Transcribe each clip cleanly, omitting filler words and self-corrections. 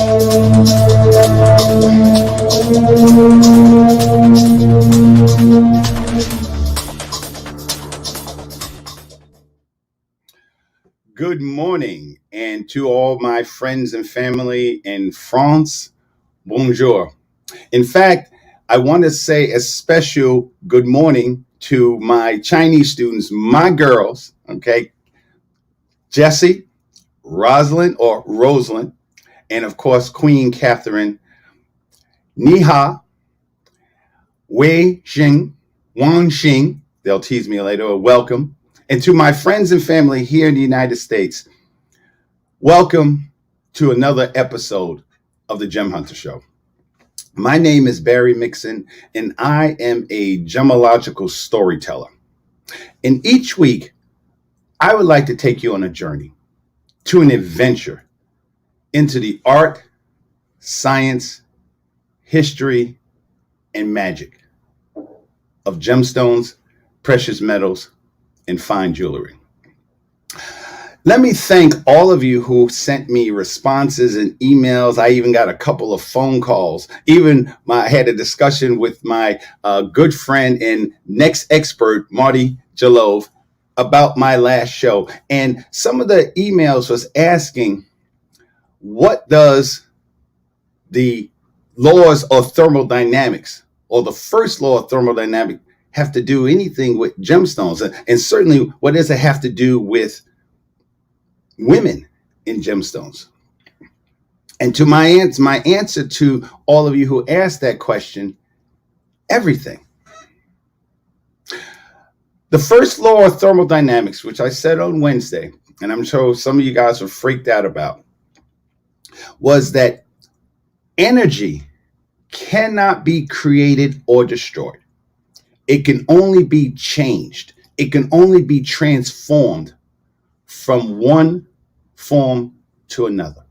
Good morning, and to all my friends and family in France, bonjour. In fact, I want to say a special good morning to my Chinese students, my girls, okay, Jessie, Rosalind, and of course, Queen Catherine, Ni hao, Wei Xing, Wang Xing, they'll tease me later, or welcome. And to my friends and family here in the United States, welcome to another episode of the Gem Hunter Show. My name is Barry Mixon, and I am a gemological storyteller. And each week, I would like to take you on a journey, to an adventure into the art, science, history, and magic of gemstones, precious metals, and fine jewelry. Let me thank all of you who sent me responses and emails. I even got a couple of phone calls. I had a discussion with my good friend and next expert, Marty Jalove, about my last show. And some of the emails was asking, what does the laws of thermodynamics, or the first law of thermodynamics, have to do anything with gemstones? And certainly, what does it have to do with women in gemstones? And to my answer to all of you who asked that question, everything. The first law of thermodynamics, which I said on Wednesday, and I'm sure some of you guys were freaked out about, was that energy cannot be created or destroyed. It can only be changed. It can only be transformed from one form to another.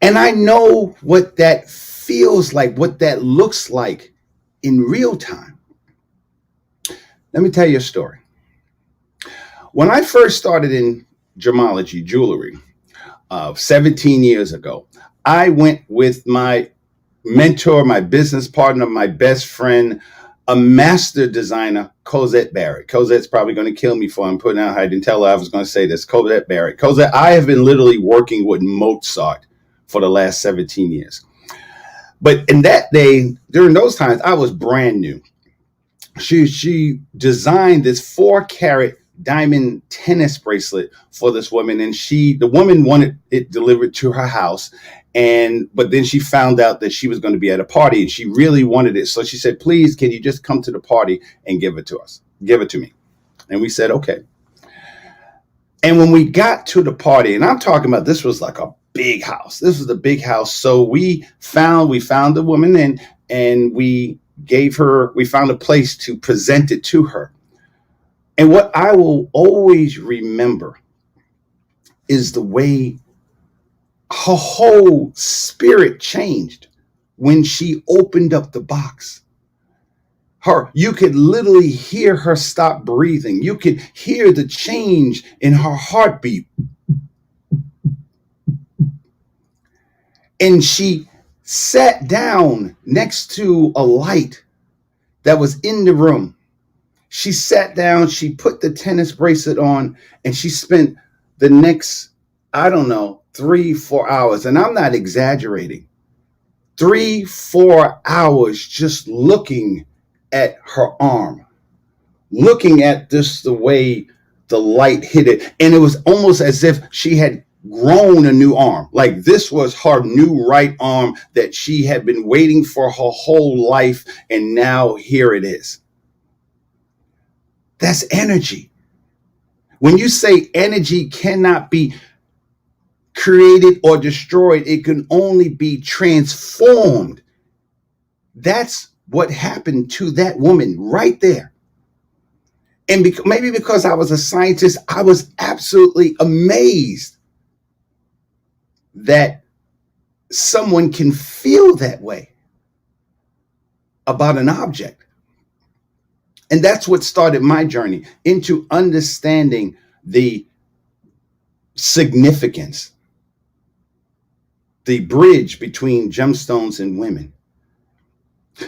And I know what that feels like, what that looks like in real time. Let me tell you a story. When I first started in gemology, jewelry, 17 years ago, I went with my mentor, my business partner, my best friend, a master designer, Cosette Barrett. Cosette's probably going to kill me for I'm putting out. I didn't tell her I was going to say this. Cosette Barrett. Cosette, I have been literally working with Mozart for the last 17 years. But in that day, during those times, I was brand new. She designed this 4-carat diamond tennis bracelet for this woman, and the woman wanted it delivered to her house. But then she found out that she was going to be at a party, and she really wanted it. So she said, please, can you just come to the party and give it to me? And we said, okay. And when we got to the party, and I'm talking about, this was like a big house. This was a big house. So we found the woman, and we found a place to present it to her. And what I will always remember is the way her whole spirit changed when she opened up the box. You could literally hear her stop breathing. You could hear the change in her heartbeat. And she sat down next to a light that was in the room. She sat down, she put the tennis bracelet on, and she spent the next, 3-4 hours. And I'm not exaggerating. 3-4 hours just looking at her arm, looking at this, the way the light hit it. And it was almost as if she had grown a new arm. Like this was her new right arm that she had been waiting for her whole life. And now here it is. That's energy. When you say energy cannot be created or destroyed, it can only be transformed. That's what happened to that woman right there. And maybe because I was a scientist, I was absolutely amazed that someone can feel that way about an object. And that's what started my journey into understanding the significance the bridge between gemstones and women.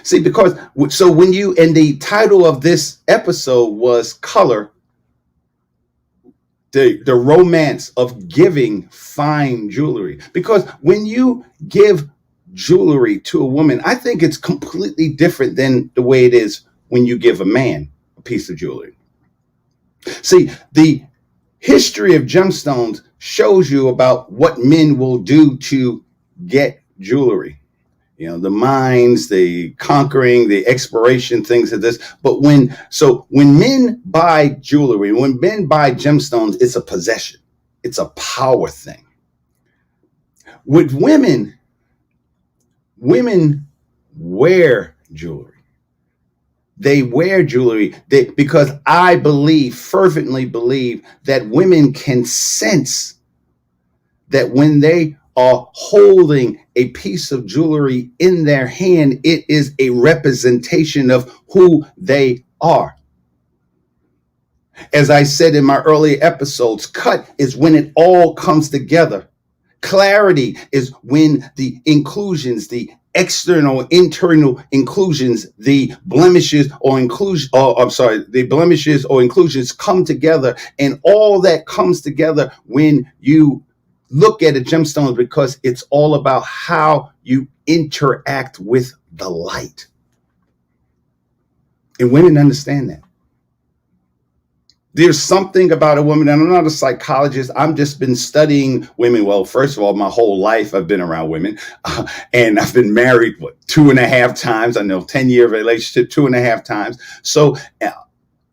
See, because so when you, and the title of this episode was Color, the romance of giving fine jewelry. Because when you give jewelry to a woman, I think it's completely different than the way it is when you give a man a piece of jewelry. See, the history of gemstones shows you about what men will do to get jewelry. You know, the mines, the conquering, the exploration, things of this. But when men buy jewelry, when men buy gemstones, it's a possession. It's a power thing. With women wear jewelry. They wear jewelry because I fervently believe that women can sense that when they are holding a piece of jewelry in their hand, it is a representation of who they are. As I said in my earlier episodes, cut is when it all comes together. Clarity is when the inclusions, the external, internal inclusions, the blemishes or inclusions come together, and all that comes together when you look at a gemstone, because it's all about how you interact with the light. And women understand that. There's something about a woman, and I'm not a psychologist. I've just been studying women. Well, first of all, my whole life I've been around women, and I've been married, 2.5 times? I know, 10-year relationship, 2.5 times. So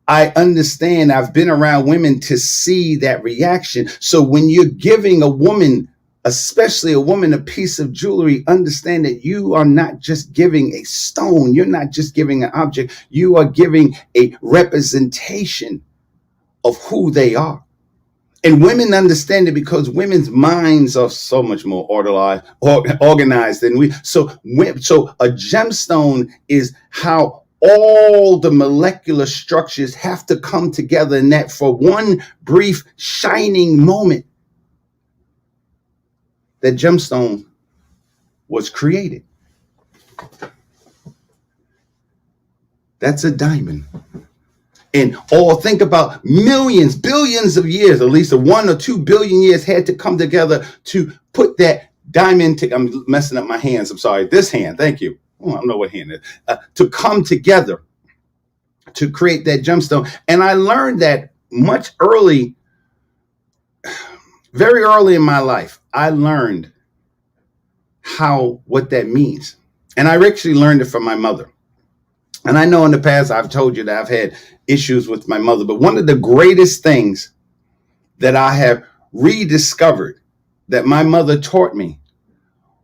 I understand. I've been around women to see that reaction. So when you're giving a woman, especially a woman, a piece of jewelry, understand that you are not just giving a stone. You're not just giving an object. You are giving a representation of who they are. And women understand it because women's minds are so much more organized than we. So a gemstone is how all the molecular structures have to come together, and that for one brief shining moment, that gemstone was created. That's a diamond. And think about millions, billions of years, at least 1 or 2 billion years had to come together to put that diamond. I'm messing up my hands. I'm sorry. This hand. Thank you. Oh, I don't know what hand it is. To come together to create that gemstone. And I learned that very early in my life. I learned what that means. And I actually learned it from my mother. And I know in the past I've told you that I've had issues with my mother, but one of the greatest things that I have rediscovered that my mother taught me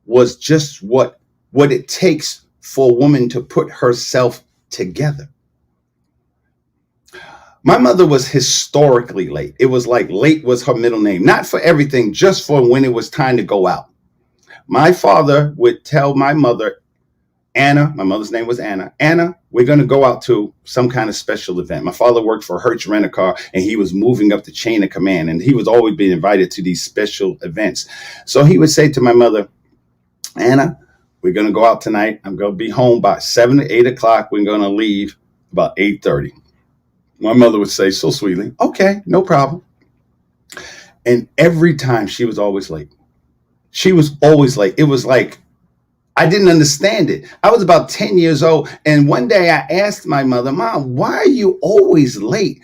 was just what it takes for a woman to put herself together. My mother was historically late. It was like late was her middle name, not for everything, just for when it was time to go out. My father would tell my mother, Anna, my mother's name was Anna, we're going to go out to some kind of special event. My father worked for Hertz Rent-A-Car, and he was moving up the chain of command, and he was always being invited to these special events. So he would say to my mother, Anna, we're going to go out tonight. I'm going to be home by 7 or 8 o'clock. We're going to leave about 8:30. My mother would say so sweetly, okay, no problem. And every time she was always late. She was always late. It was like, I didn't understand it. I was about 10 years old. And one day I asked my mother, Mom, why are you always late?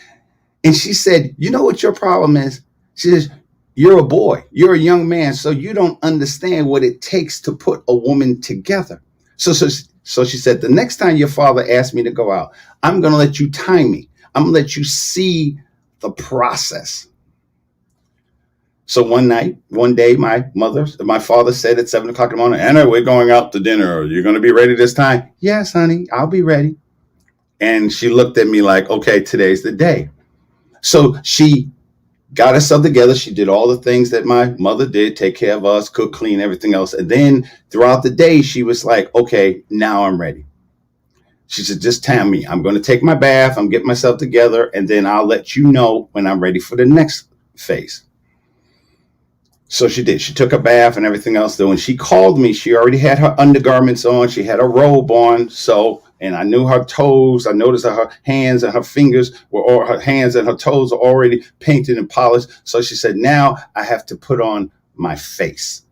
And she said, you know what your problem is? She says, you're a boy. You're a young man. So you don't understand what it takes to put a woman together. So she said, the next time your father asks me to go out, I'm going to let you time me. I'm going to let you see the process. So one day, my father said at 7 o'clock in the morning, Anna, we're going out to dinner. Are you going to be ready this time? Yes, honey, I'll be ready. And she looked at me like, okay, today's the day. So she got herself together. She did all the things that my mother did, take care of us, cook, clean, everything else. And then throughout the day, she was like, okay, now I'm ready. She said, just tell me, I'm going to take my bath. I'm getting myself together. And then I'll let you know when I'm ready for the next phase. So she did. She took a bath and everything else. Though when she called me, she already had her undergarments on. She had a robe on. So, and I knew her toes. I noticed that her hands and her fingers were, or her hands and her toes were already painted and polished. So she said, now I have to put on my face.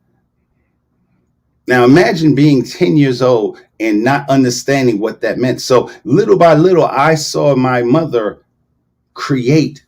Now imagine being 10 years old and not understanding what that meant. So little by little, I saw my mother create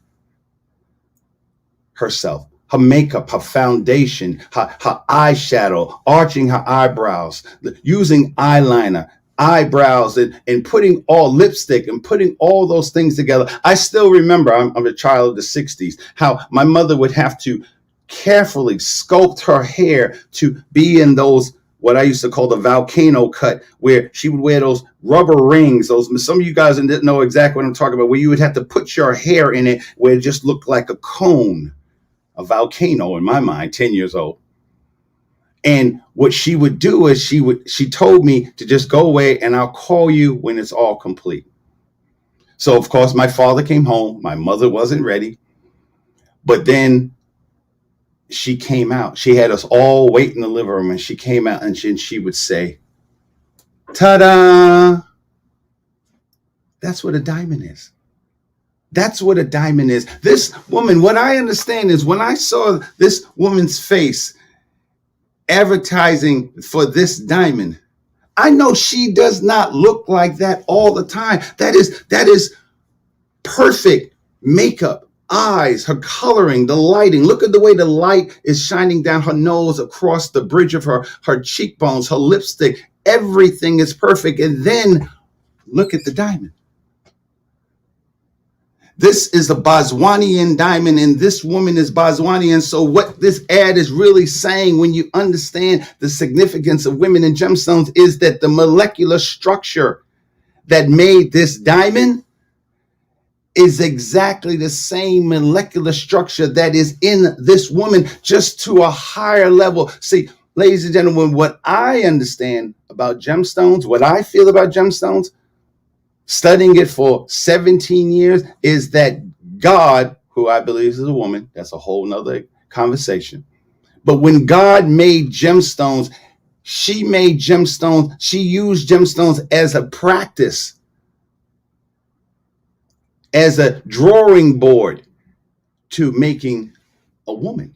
herself, her makeup, her foundation, her eyeshadow, arching her eyebrows, using eyeliner, eyebrows, and putting all lipstick and putting all those things together. I still remember, I'm a child of the 60s, how my mother would have to carefully sculpt her hair to be in those, what I used to call the volcano cut, where she would wear those rubber rings. Those, some of you guys didn't know exactly what I'm talking about, where you would have to put your hair in it, where it just looked like a cone, a volcano in my mind, 10 years old. And what she would do is she told me to just go away and I'll call you when it's all complete. So of course my father came home. My mother wasn't ready, but then she came out. She had us all wait in the living room, and she came out and she would say, ta-da! That's what a diamond is. That's what a diamond is. This woman, what I understand is when I saw this woman's face advertising for this diamond, I know she does not look like that all the time. That is perfect makeup, eyes, her coloring, the lighting. Look at the way the light is shining down her nose, across the bridge of her cheekbones, her lipstick. Everything is perfect. And then look at the diamond. This is a Boswanian diamond, and this woman is Boswanian. So what this ad is really saying, when you understand the significance of women in gemstones, is that the molecular structure that made this diamond is exactly the same molecular structure that is in this woman, just to a higher level. See, ladies and gentlemen, what I understand about gemstones, what I feel about gemstones, studying it for 17 years, is that God, who I believe is a woman, that's a whole nother conversation. But when God made gemstones, she used gemstones as a practice, as a drawing board to making a woman.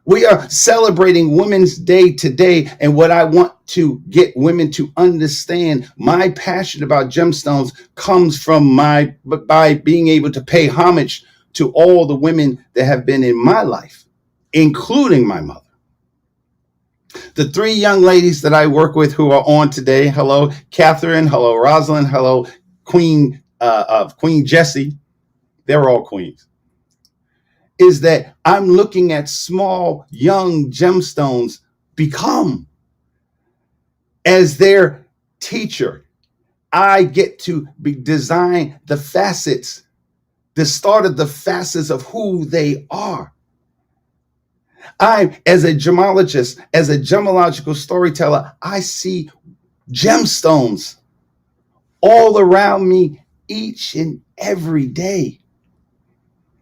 We are celebrating Women's Day today, and what I want to get women to understand, my passion about gemstones comes from by being able to pay homage to all the women that have been in my life, including my mother. The three young ladies that I work with who are on today, hello, Catherine, hello, Rosalind, hello, Queen Jessie, they're all queens, is that I'm looking at small, young gemstones become. As their teacher, I get to design the facets, the start of the facets of who they are. I, as a gemologist, as a gemological storyteller, I see gemstones all around me each and every day.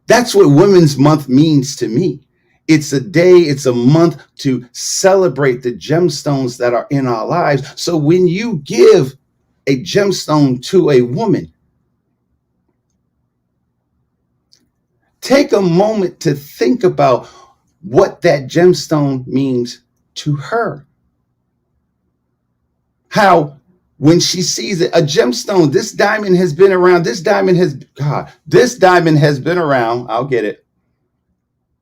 That's what Women's Month means to me. It's a day, it's a month to celebrate the gemstones that are in our lives. So when you give a gemstone to a woman, take a moment to think about what that gemstone means to her. How when she sees it, a gemstone, this diamond has been around, this diamond has been around, I'll get it,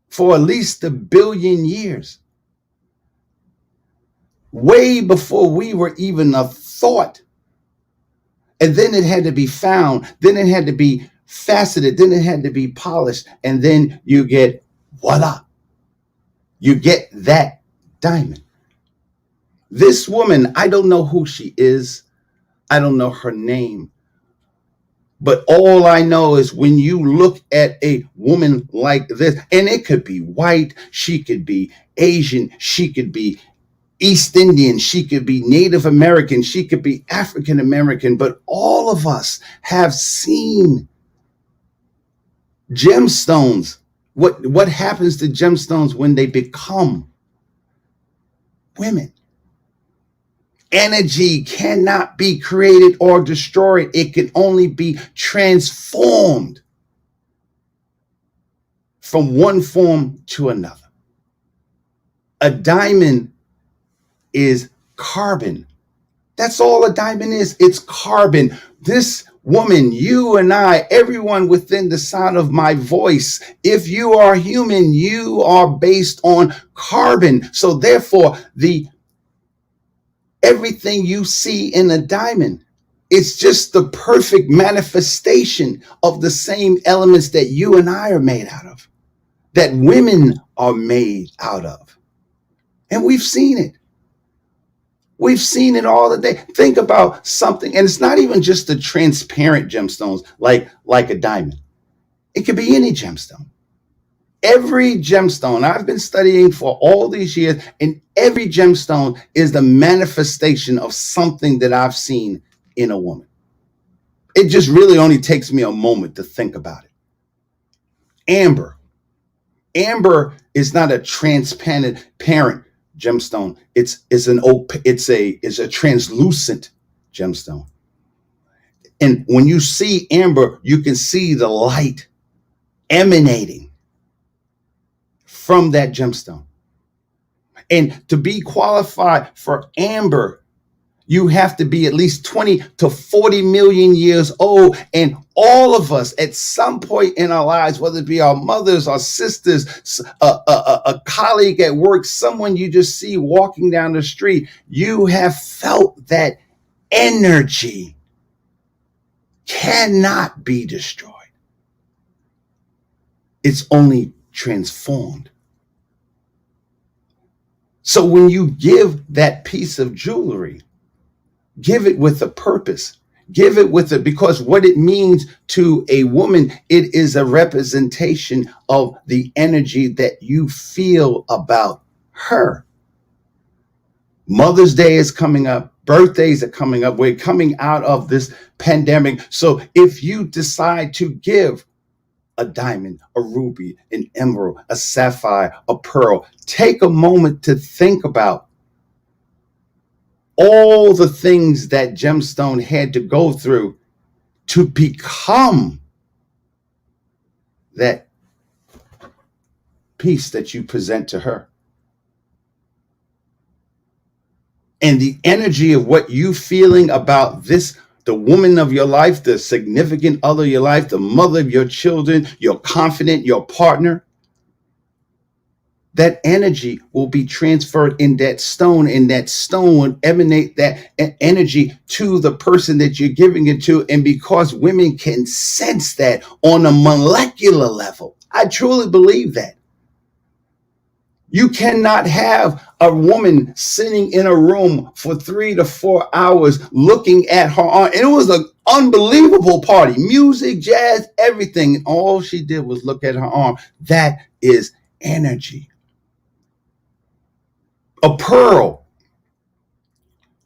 for at least 1 billion years. Way before we were even a thought. And then it had to be found, then it had to be faceted, then it had to be polished, and then you get, voila, you get that diamond. This woman, I don't know who she is. I don't know her name. But all I know is when you look at a woman like this, and it could be white, she could be Asian, she could be East Indian, she could be Native American, she could be African American, but all of us have seen gemstones What happens to gemstones when they become women? Energy cannot be created or destroyed. It can only be transformed from one form to another. A diamond is carbon. That's all a diamond is. It's carbon. This woman, you and I, everyone within the sound of my voice, if you are human, you are based on carbon. So therefore, everything you see in a diamond, it's just the perfect manifestation of the same elements that you and I are made out of, that women are made out of. And we've seen it. We've seen it all the day. Think about something, and it's not even just the transparent gemstones like a diamond. It could be any gemstone. Every gemstone I've been studying for all these years, and every gemstone is the manifestation of something that I've seen in a woman. It just really only takes me a moment to think about it. Amber. Amber is not a transparent gemstone. It's a translucent gemstone. And when you see amber, you can see the light emanating from that gemstone. And to be qualified for amber, you have to be at least 20 to 40 million years old. And all of us at some point in our lives, whether it be our mothers, our sisters, a colleague at work, someone you just see walking down the street, you have felt that energy cannot be destroyed. It's only transformed. So when you give that piece of jewelry, give it with a purpose. Give it with it, because what it means to a woman, it is a representation of the energy that you feel about her. Mother's Day is coming up. Birthdays are coming up. We're coming out of this pandemic. So if you decide to give a diamond, a ruby, an emerald, a sapphire, a pearl, take a moment to think about all the things that gemstone had to go through to become that piece that you present to her. And the energy of what you feeling about this, the woman of your life, the significant other of your life, the mother of your children, your confidant, your partner, that energy will be transferred in that stone, and that stone will emanate that energy to the person that you're giving it to. And because women can sense that on a molecular level, I truly believe that. You cannot have a woman sitting in a room for 3 to 4 hours looking at her arm. And it was an unbelievable party, music, jazz, everything. And all she did was look at her arm. That is energy. A pearl,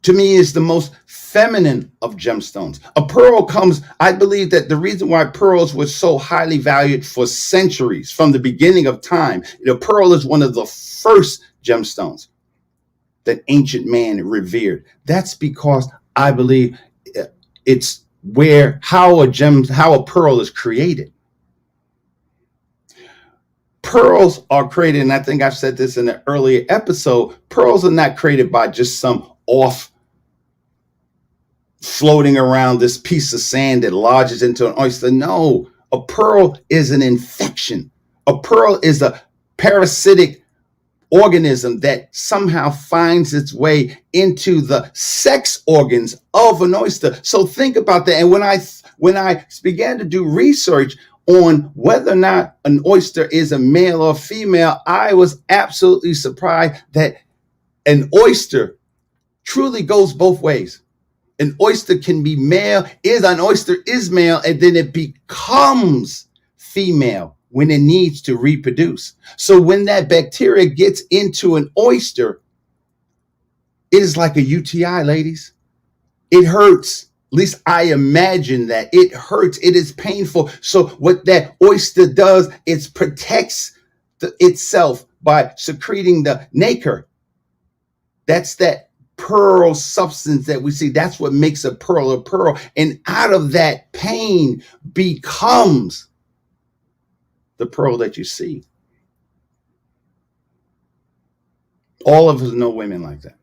to me, is the most feminine of gemstones. A pearl comes, I believe that the reason why pearls were so highly valued for centuries, from the beginning of time, the pearl is one of the first gemstones that ancient man revered. That's because I believe it's how a pearl is created. Pearls are created, and I think I've said this in an earlier episode, pearls are not created by just some off floating around this piece of sand that lodges into an oyster. No, a pearl is an infection. A pearl is a parasitic organism that somehow finds its way into the sex organs of an oyster. So think about that. And when I began to do research on whether or not an oyster is a male or female, I was absolutely surprised that an oyster truly goes both ways. An oyster can be male, an oyster is male, and then it becomes female when it needs to reproduce. So when that bacteria gets into an oyster, it is like a UTI, ladies. It hurts least I imagine that it hurts. It is painful. So what that oyster does, it protects itself by secreting the nacre. That's that pearl substance that we see. That's what makes a pearl a pearl. And out of that pain becomes the pearl that you see. All of us know women like that.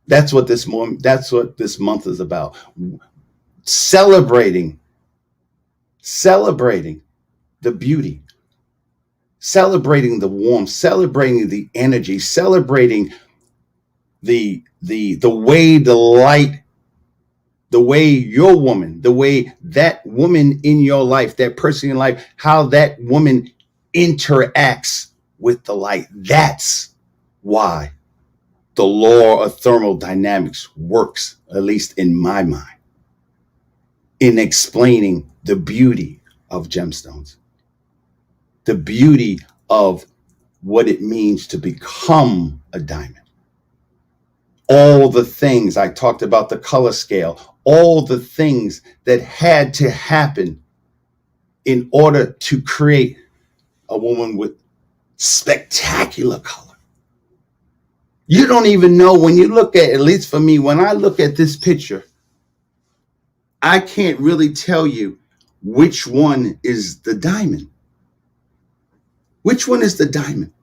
That's what this month is about. Celebrating the beauty, celebrating the warmth, celebrating the energy, celebrating the way the light, the way your woman, the way that woman in your life, that person in life, how that woman interacts with the light. That's why the law of thermodynamics works, at least in my mind, in explaining the beauty of gemstones, the beauty of what it means to become a diamond. All the things I talked about, the color scale, all the things that had to happen in order to create a woman with spectacular color. You don't even know when you look at least for me, when I look at this picture, I can't really tell you which one is the diamond. Which one is the diamond?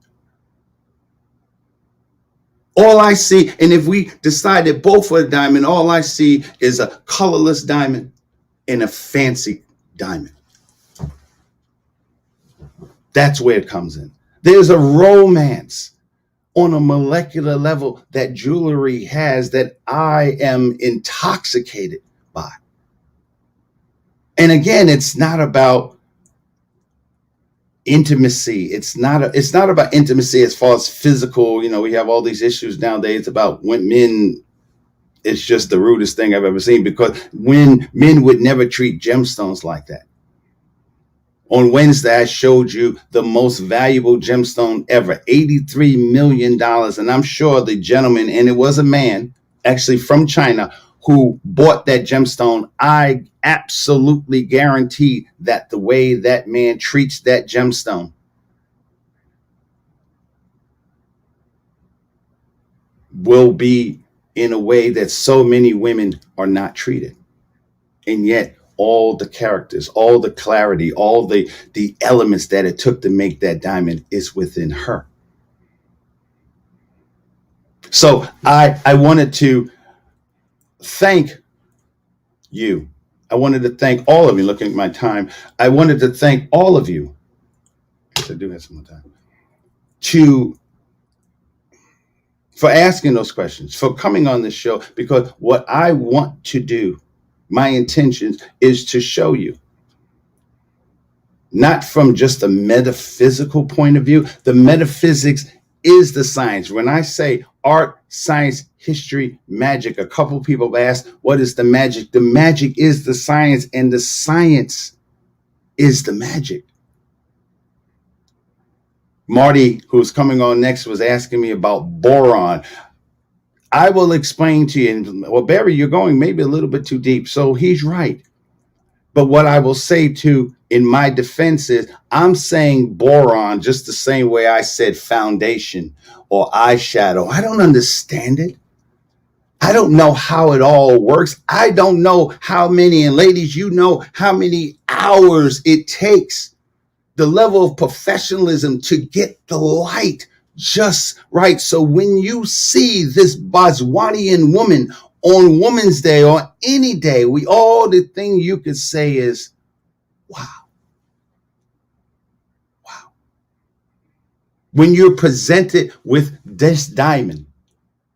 All I see, and if we decide that both are a diamond, all I see is a colorless diamond and a fancy diamond. That's where it comes in. There's a romance on a molecular level that jewelry has that I am intoxicated by. And again, it's not about intimacy. It's not about intimacy as far as physical. You know, we have all these issues nowadays about when men. It's just the rudest thing I've ever seen, because when men would never treat gemstones like that. On Wednesday, I showed you the most valuable gemstone ever, $83 million. And I'm sure the gentleman, and it was a man actually from China, who bought that gemstone. I absolutely guarantee that the way that man treats that gemstone will be in a way that so many women are not treated. And yet all the characters, all the clarity, all the elements that it took to make that diamond is within her. So I wanted to thank you. I wanted to thank all of you. Looking at my time, I wanted to thank all of you. I do have some more time. For asking those questions, for coming on this show, because what I want to do, my intention is to show you, not from just a metaphysical point of view. The metaphysics is the science. When I say art, science, history, magic, a couple people have asked, what is the magic? The magic is the science, and the science is the magic. Marty, who's coming on next, was asking me about boron. I will explain to you. And, well, Barry, you're going maybe a little bit too deep. So he's right. But what I will say too, in my defense, is I'm saying boron just the same way I said foundation or eyeshadow. I don't understand it. I don't know how it all works. I don't know how many, and ladies, you know how many hours it takes, the level of professionalism to get the light just right. So when you see this Boswanian woman on Women's Day or any day, the thing you could say is, wow. Wow. When you're presented with this diamond,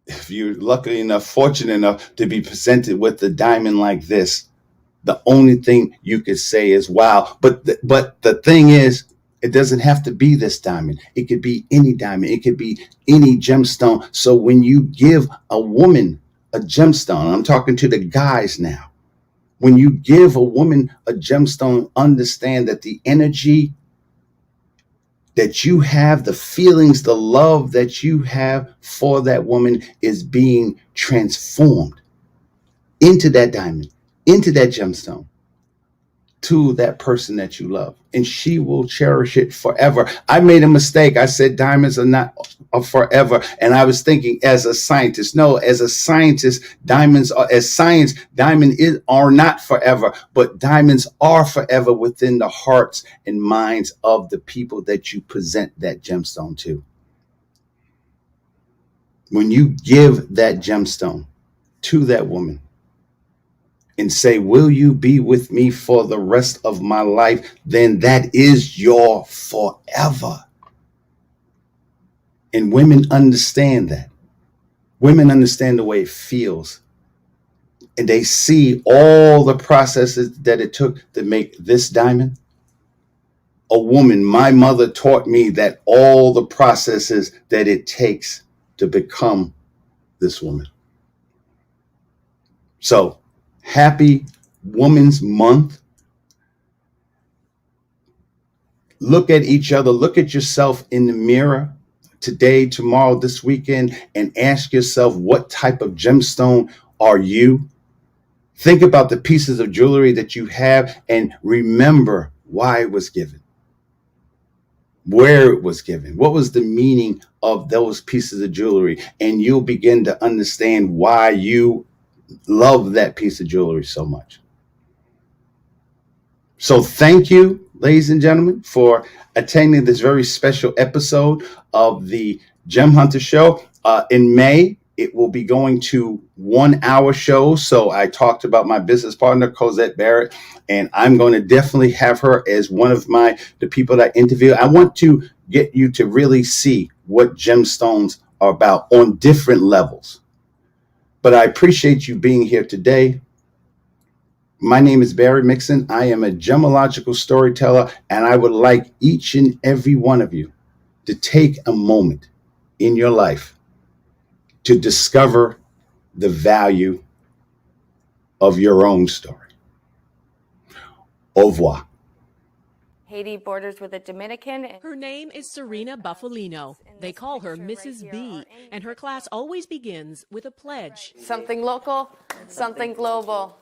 if you're lucky enough, fortunate enough to be presented with a diamond like this, the only thing you could say is, wow. But the thing is, it doesn't have to be this diamond. It could be any diamond. It could be any gemstone. So when you give a woman a gemstone, I'm talking to the guys now. When you give a woman a gemstone, understand that the energy that you have, the feelings, the love that you have for that woman is being transformed into that diamond. into that gemstone to that person that you love, and she will cherish it forever. I made a mistake. I said diamonds are not forever, and I was thinking as a scientist. No, as a scientist, diamonds are, as science, are not forever, but diamonds are forever within the hearts and minds of the people that you present that gemstone to. When you give that gemstone to that woman and say, will you be with me for the rest of my life? Then that is your forever. And women understand that. Women understand the way it feels. And they see all the processes that it took to make this diamond. A woman, my mother taught me that all the processes that it takes to become this woman. So, happy Women's Month. Look at each other, look at yourself in the mirror today, tomorrow, this weekend, and ask yourself, what type of gemstone are you? Think about the pieces of jewelry that you have and remember why it was given, where it was given, what was the meaning of those pieces of jewelry, and you'll begin to understand why you love that piece of jewelry so much. So thank you, ladies and gentlemen, for attending this very special episode of the Gem Hunter Show. In May, it will be going to 1 hour shows. So I talked about my business partner, Cosette Barrett, and I'm going to definitely have her as one of the people that I interview. I want to get you to really see what gemstones are about on different levels. But I appreciate you being here today. My name is Barry Mixon. I am a gemological storyteller, and I would like each and every one of you to take a moment in your life to discover the value of your own story. Au revoir. Haiti borders with the Dominican. Her name is Serena Buffalino. They call her Mrs. B, and her class always begins with a pledge. Something local, something global.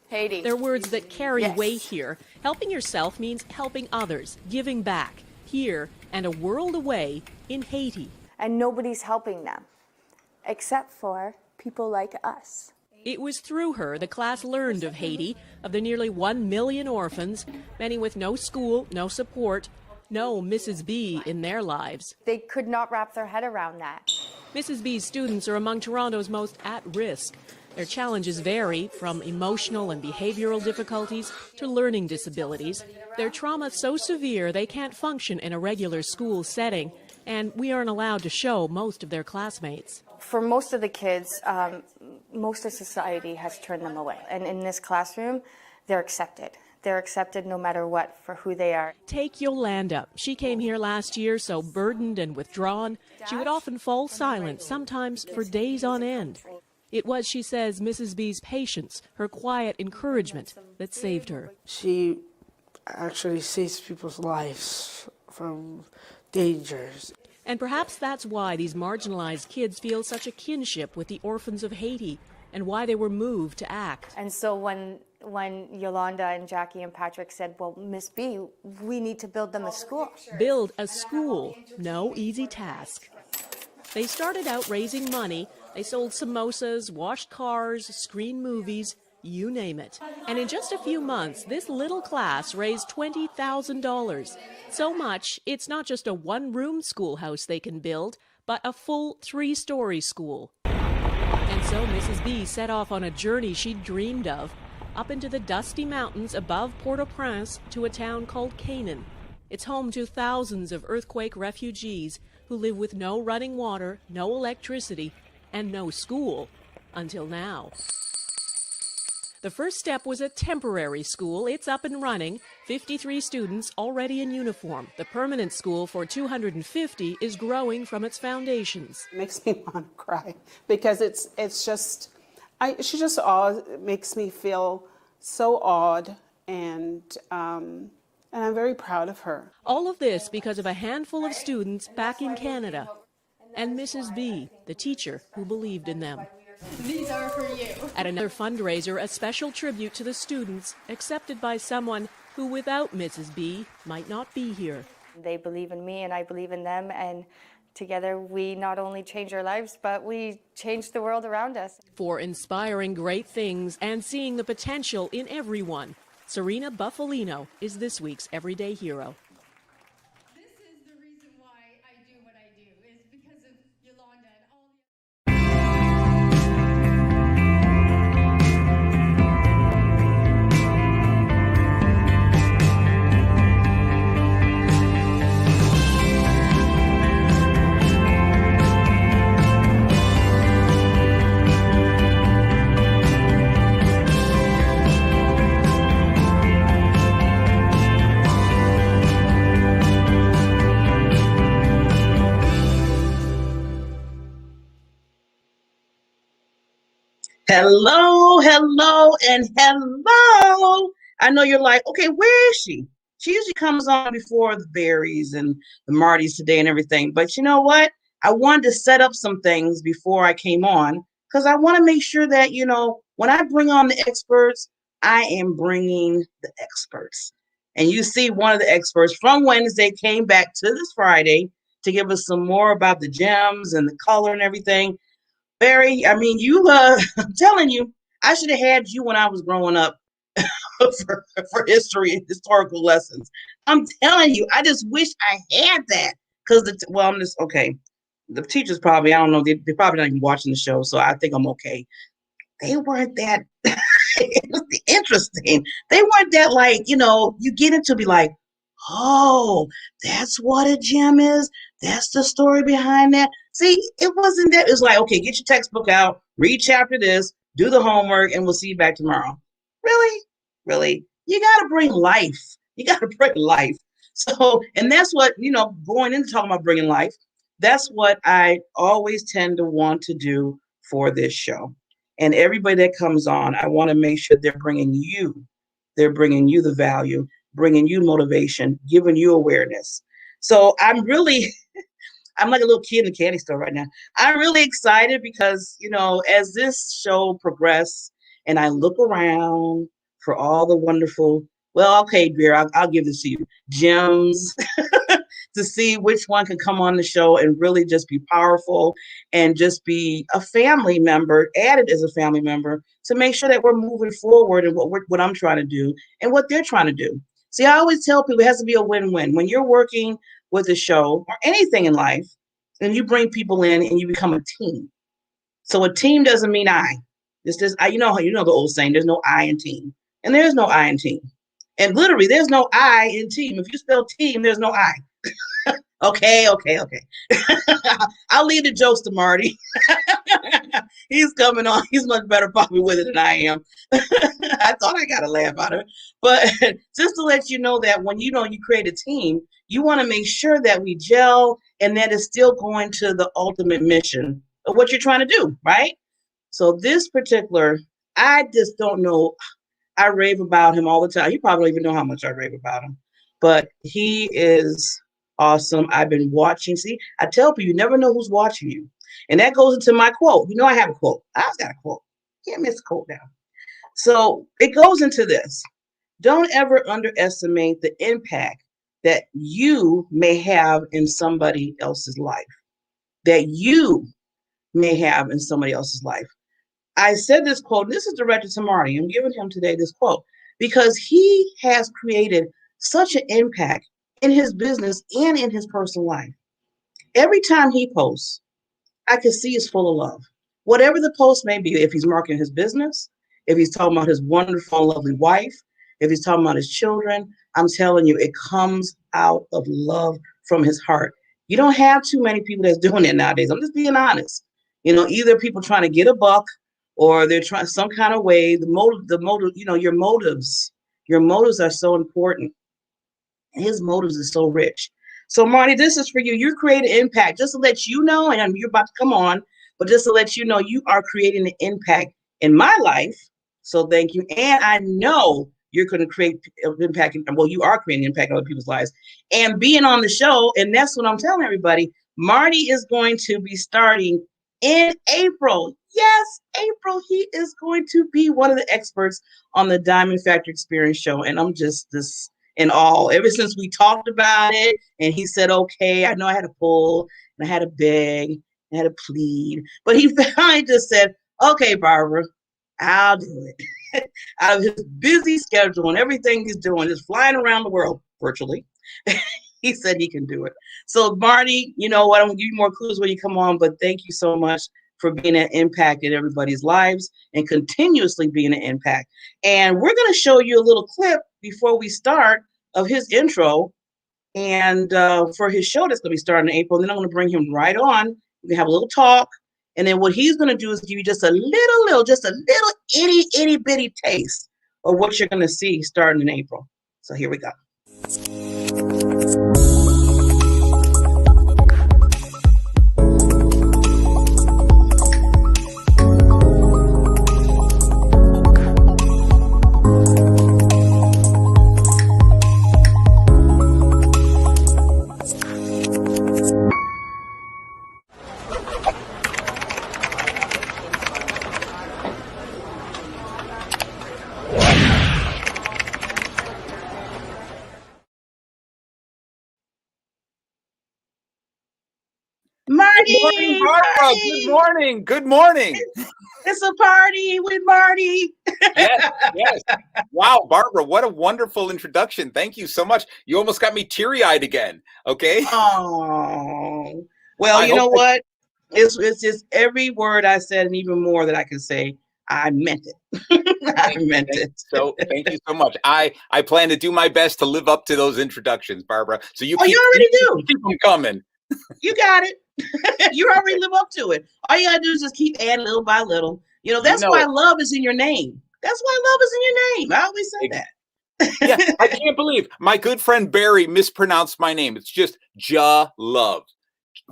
Haiti. They're words that carry Yes. weight here. Helping yourself means helping others, giving back, here and a world away in Haiti. And nobody's helping them, except for people like us. It was through her the class learned of Haiti, of the nearly 1 million orphans, many with no school, no support, no Mrs. B in their lives. They could not wrap their head around that. Mrs. B's students are among Toronto's most at risk. Their challenges vary from emotional and behavioral difficulties to learning disabilities. Their trauma is so severe they can't function in a regular school setting, and we aren't allowed to show most of their classmates. For most of the kids, most of society has turned them away. And in this classroom, they're accepted. They're accepted no matter what for who they are. Take Yolanda. She came here last year so burdened and withdrawn, she would often fall silent, sometimes for days on end. It was, she says, Mrs. B's patience, her quiet encouragement, that saved her. She actually saves people's lives from dangers. And perhaps that's why these marginalized kids feel such a kinship with the orphans of Haiti, and why they were moved to act. And so when Yolanda and Jackie and Patrick said, well, Miss B, we need to build them a school. Build a school, no easy task. They started out raising money. They sold samosas, washed cars, screened movies, you name it. And in just a few months, this little class raised $20,000. So much, it's not just a one-room schoolhouse they can build, but a full 3-story school. And so Mrs. B set off on a journey she'd dreamed of, up into the dusty mountains above Port-au-Prince to a town called Canaan. It's home to thousands of earthquake refugees who live with no running water, no electricity, and no school, until now. The first step was a temporary school. It's up and running. 53 students already in uniform. The permanent school for 250 is growing from its foundations. It makes me want to cry because she just makes me feel so awed, and I'm very proud of her. All of this because of a handful of students back in Canada and Mrs. B, the teacher who believed in them. These are for you. At another fundraiser, a special tribute to the students, accepted by someone who, without Mrs. B, might not be here. They believe in me and I believe in them, and together we not only change our lives, but we change the world around us. For inspiring great things and seeing the potential in everyone, Serena Buffalino is this week's Everyday Hero. This is the reason why I do what I do, is because of Yolanda and all the... Hello, hello, and hello. I know you're like, okay, where is she? She usually comes on before the Barrys and the Martys today and everything. But you know what? I wanted to set up some things before I came on because I want to make sure that, when I bring on the experts, I am bringing the experts. And you see one of the experts from Wednesday came back to this Friday to give us some more about the gems and the color and everything. Barry, I mean, I'm telling you, I should have had you when I was growing up for history and historical lessons. I'm telling you, I just wish I had that because, okay. The teachers probably, I don't know, they're probably not even watching the show, so I think I'm okay. They weren't that interesting. They weren't that you get into be like, oh, that's what a gem is. That's the story behind that. See, it wasn't that. It was like, okay, get your textbook out, read chapter this, do the homework, and we'll see you back tomorrow. Really? Really? You got to bring life. You got to bring life. So, and that's what, going into talking about bringing life, that's what I always tend to want to do for this show. And everybody that comes on, I want to make sure they're bringing you the value, bringing you motivation, giving you awareness. So I'm like a little kid in the candy store right now. I'm really excited because, as this show progresses and I look around for all the wonderful, well, okay, Beer, I'll give this to you, gems, to see which one can come on the show and really just be powerful and just be a family member, added as a family member, to make sure that we're moving forward and what I'm trying to do and what they're trying to do. See, I always tell people it has to be a win-win. When you're working with a show or anything in life, and you bring people in and you become a team. So a team doesn't mean I. It's just, you know the old saying, there's no I in team. And there's no I in team. And literally, there's no I in team. If you spell team, there's no I. Okay. I'll leave the jokes to Marty. He's coming on. He's much better probably with it than I am. I thought I got a laugh out of it. But just to let you know that when you create a team, you want to make sure that we gel and that it's still going to the ultimate mission of what you're trying to do, right? So this particular, I just don't know. I rave about him all the time. You probably don't even know how much I rave about him. But he is awesome. I've been watching. See, I tell people you never know who's watching you. And that goes into my quote. I have a quote. I always got a quote. Can't miss a quote now. So it goes into this. Don't ever underestimate the impact that you may have in somebody else's life. That you may have in somebody else's life. I said this quote, and this is directed to Marty. I'm giving him today this quote because he has created such an impact in his business and in his personal life. Every time he posts, I can see it's full of love. Whatever the post may be, if he's marketing his business, if he's talking about his wonderful, lovely wife, if he's talking about his children, I'm telling you, it comes out of love from his heart. You don't have too many people that's doing it nowadays. I'm just being honest. Either people trying to get a buck or they're trying some kind of way. The motive, your motives are so important. His motives are so rich. So Marty, this is for you. You're creating impact. Just to let you know, and you're about to come on, but just to let you know, you are creating an impact in my life. So thank you. And I know you're going to create an impact. You are creating an impact on other people's lives and being on the show. And that's what I'm telling everybody. Marty is going to be starting in April. Yes, April, he is going to be one of the experts on the Diamond Factory Experience show. And I'm just this in awe. Ever since we talked about it and he said, okay, I know I had to pull and I had to beg, I had to plead. But he finally just said, okay, Barbara, I'll do it. Out of his busy schedule and everything he's doing, just flying around the world virtually. He said he can do it. So, Marty, you know what? I'm going to give you more clues when you come on, but thank you so much for being an impact in everybody's lives and continuously being an impact. And we're going to show you a little clip before we start of his intro and for his show that's going to be starting in April. And then I'm going to bring him right on. We can have a little talk. And then what he's going to do is give you just a little itty bitty taste of what you're going to see starting in April. So here we go. Marty! Good morning, Barbara. Good morning. Good morning. It's a party with Marty. Yes, yes. Wow, Barbara, what a wonderful introduction. Thank you so much. You almost got me teary-eyed again. Okay. Oh, well, you know what? It's just every word I said and even more that I can say. I meant it. I meant it. So thank you so much. I plan to do my best to live up to those introductions, Barbara. So you you already do. Keep them coming. You got it. You already live up to it. All you gotta do is just keep adding little by little. You know, that's why love is in your name. That's why love is in your name. I always say that. Yeah, I can't believe my good friend Barry mispronounced my name. It's just Jalove.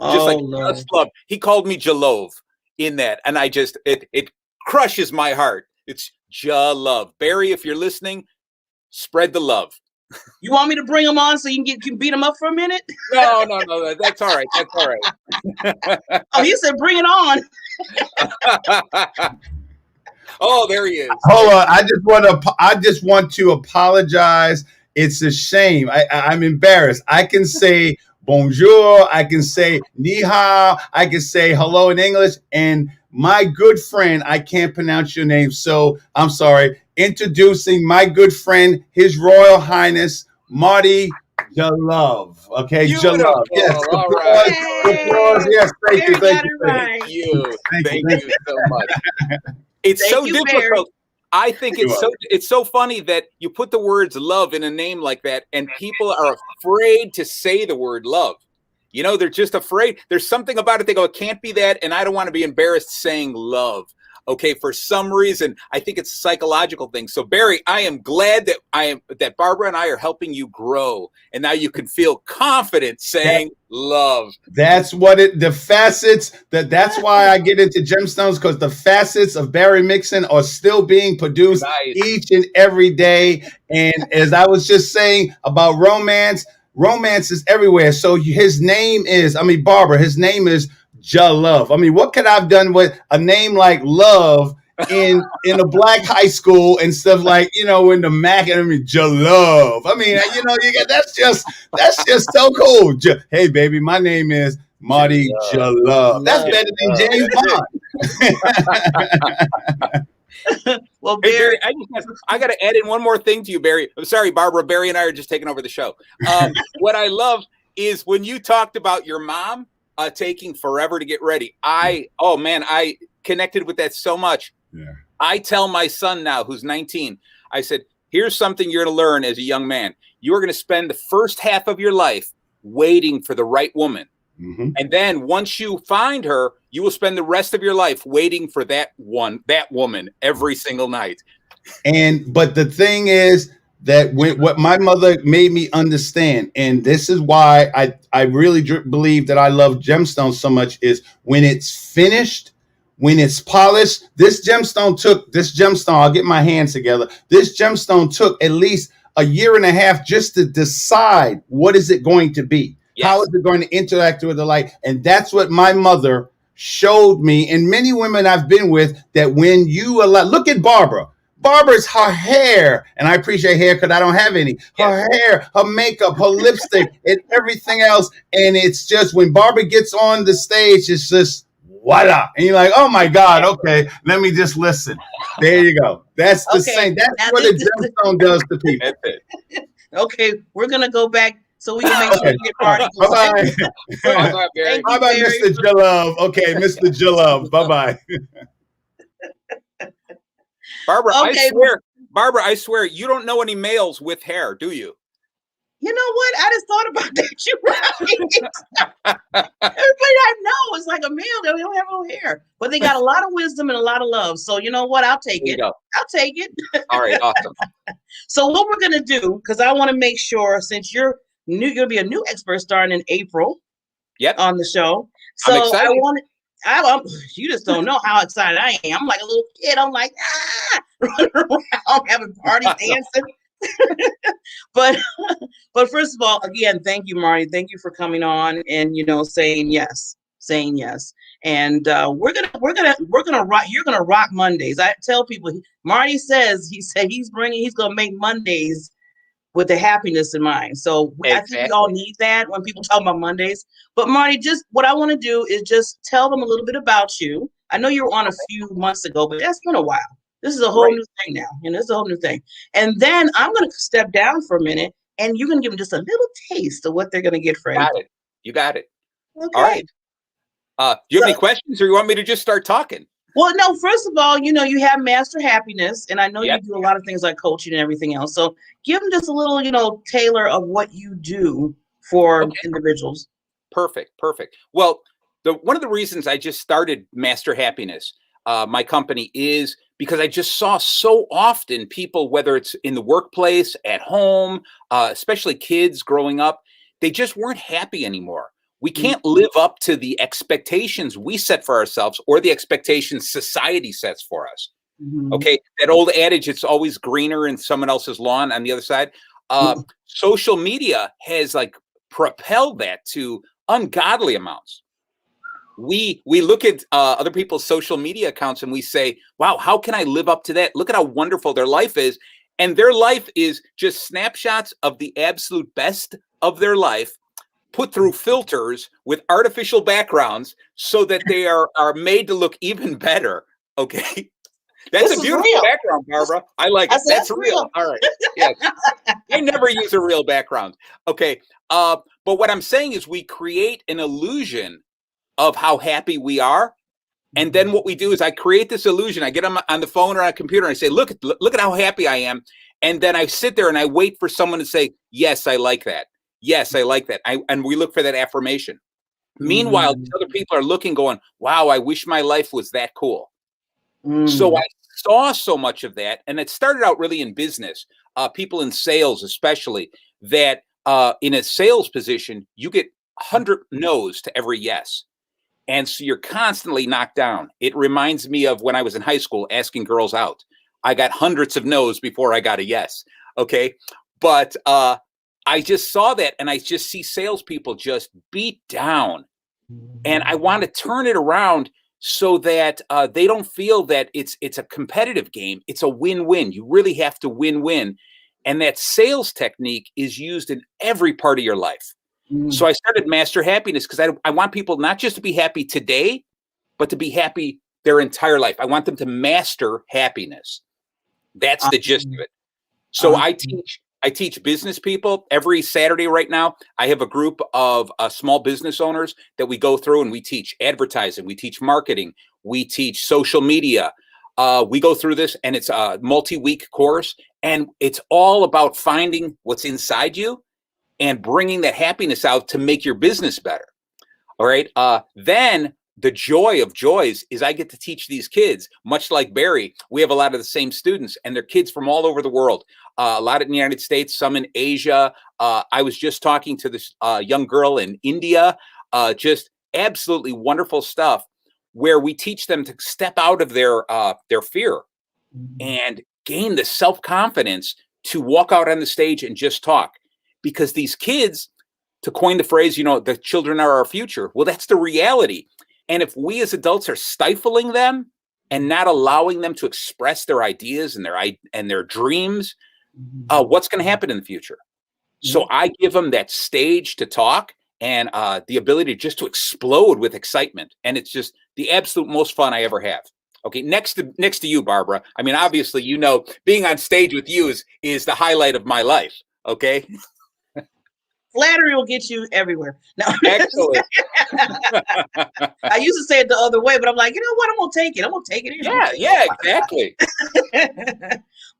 Just like just love. He called me Jalove in that. And I just it crushes my heart. It's Jalove. Barry, if you're listening, spread the love. You want me to bring him on so you can beat him up for a minute? No, that's all right. That's all right. Oh, you said bring it on. Oh, there he is. Hold on, I just want to apologize. It's a shame. I'm embarrassed. I can say bonjour. I can say ni hao. I can say hello in English. And my good friend, I can't pronounce your name, so I'm sorry. Introducing my good friend, His Royal Highness Marty Jalove. Okay, Jalove. Yes, all right. Applause. Yes, thank you. Thank you so much. It's so difficult. Barry. I think it's so funny that you put the words love in a name like that, and people are afraid to say the word love. You know, they're just afraid. There's something about it. They go, it can't be that, and I don't want to be embarrassed saying love. Okay, for some reason, I think it's a psychological thing. So, Barry, I am glad that Barbara and I are helping you grow, and now you can feel confident saying love. That's what the facets. That's why I get into gemstones, because the facets of Barry Mixon are still being produced each and every day. And as I was just saying about romance is everywhere. So his name is, Barbara, his name is Jalove. What could I have done with a name like Love in a black high school and stuff like, in the Mac, Jalove. That's just so cool. Hey, baby, my name is Marty Jalove. That's better than James Bond. Well, Barry, I got to add in one more thing to you, Barry. I'm sorry, Barbara. Barry and I are just taking over the show. What I love is when you talked about your mom taking forever to get ready. I connected with that so much. Yeah. I tell my son now, who's 19, I said, here's something you're going to learn as a young man. You are going to spend the first half of your life waiting for the right woman. Mm-hmm. And then once you find her, you will spend the rest of your life waiting for that woman every single night. But the thing is that what my mother made me understand, and this is why I really believe that I love gemstones so much, is when it's finished, when it's polished. This gemstone, I'll get my hands together. This gemstone took at least a year and a half just to decide what is it going to be. Yes. How is it going to interact with the light? And that's what my mother showed me, and many women I've been with, that when you allow, look at Barbara. Barbara's her hair, and I appreciate hair because I don't have any. Her hair, her makeup, her lipstick, and everything else. And it's just when Barbara gets on the stage, it's just voila. And you're like, oh my God, okay, let me just listen. There you go. That's the same. That's what the gemstone does to people. Okay, we're gonna go back so we can make sure we get Marty. Bye-bye. Bye Bye-bye, Mr. Jalove. Okay, Mr. Jalove. Bye-bye. Barbara, Barbara, I swear, you don't know any males with hair, do you? You know what? I just thought about that. You're right. Everybody I know is like a male. They don't have no hair, but they got a lot of wisdom and a lot of love. So you know what? I'll take it. I'll take it. All right, awesome. So what we're gonna do, because I want to make sure, since you're gonna be a new expert starting in April. Yep. On the show. So I'm excited. You just don't know how excited I am. I'm like a little kid. I'm like, running around having parties, dancing. but first of all, again, thank you, Marty. Thank you for coming on and saying yes. And we're gonna rock. You're gonna rock Mondays. I tell people, Marty says he's gonna make Mondays with the happiness in mind. So I think we all need that when people talk about Mondays. But Marty, just what I want to do is just tell them a little bit about you. I know you were on a few months ago, but that's been a while. This is a whole new thing now. This is a whole new thing. And then I'm going to step down for a minute, and you're going to give them just a little taste of what they're going to get for You got it. Okay. All right. Do you have any questions, or you want me to just start talking? Well, no, first of all, you have Master Happiness, and I know you do a lot of things like coaching and everything else. So give them just a little, tailor of what you do for individuals. Perfect. Well, one of the reasons I just started Master Happiness, my company, is because I just saw so often people, whether it's in the workplace, at home, especially kids growing up, they just weren't happy anymore. We can't live up to the expectations we set for ourselves or the expectations society sets for us. Mm-hmm. Okay. That old adage, it's always greener in someone else's lawn on the other side. Social media has propelled that to ungodly amounts. We look at other people's social media accounts and we say, wow, how can I live up to that? Look at how wonderful their life is. And their life is just snapshots of the absolute best of their life, put through filters with artificial backgrounds so that they are made to look even better. Okay. That's a beautiful background, Barbara. I like it. That's real. All right. Yes. I never use a real background. Okay. But what I'm saying is we create an illusion of how happy we are. And then what we do is I create this illusion. I get them on the phone or on a computer and I say, look at how happy I am. And then I sit there and I wait for someone to say, yes, I like that. Yes, I like that. And we look for that affirmation. Meanwhile, other people are looking, going, wow, I wish my life was that cool. So I saw so much of that. And it started out really in business, people in sales, especially, that in a sales position, you get 100 no's to every yes. And so you're constantly knocked down. It reminds me of when I was in high school asking girls out. I got hundreds of no's before I got a yes. Okay. But I just saw that, and I just see salespeople just beat down. And I want to turn it around so that they don't feel that it's a competitive game. It's a win-win. You really have to win-win. And that sales technique is used in every part of your life. So I started Master Happiness because I want people not just to be happy today, but to be happy their entire life. I want them to master happiness. That's the gist of it. So I teach business people every Saturday right now. I have a group of small business owners that we go through and we teach advertising. We teach marketing. We teach social media. We go through this, and it's a multi-week course. And it's all about finding what's inside you and bringing that happiness out to make your business better. All right. Then the joy of joys is I get to teach these kids, much like Barry. We have a lot of the same students, and they're kids from all over the world. A lot in the United States, some in Asia. I was just talking to this young girl in India, just absolutely wonderful stuff, where we teach them to step out of their fear and gain the self-confidence to walk out on the stage and just talk. Because these kids, to coin the phrase, the children are our future. Well, that's the reality. And if we as adults are stifling them and not allowing them to express their ideas and their dreams, what's going to happen in the future? So I give them that stage to talk and the ability just to explode with excitement. And it's just the absolute most fun I ever have. Okay, next to you, Barbara. I mean, obviously, you know, being on stage with you is the highlight of my life. Okay. Flattery will get you everywhere. No. Excellent. I used to say it the other way, but I'm like, you know what? I'm gonna take it. I'm gonna take it. Yeah, exactly.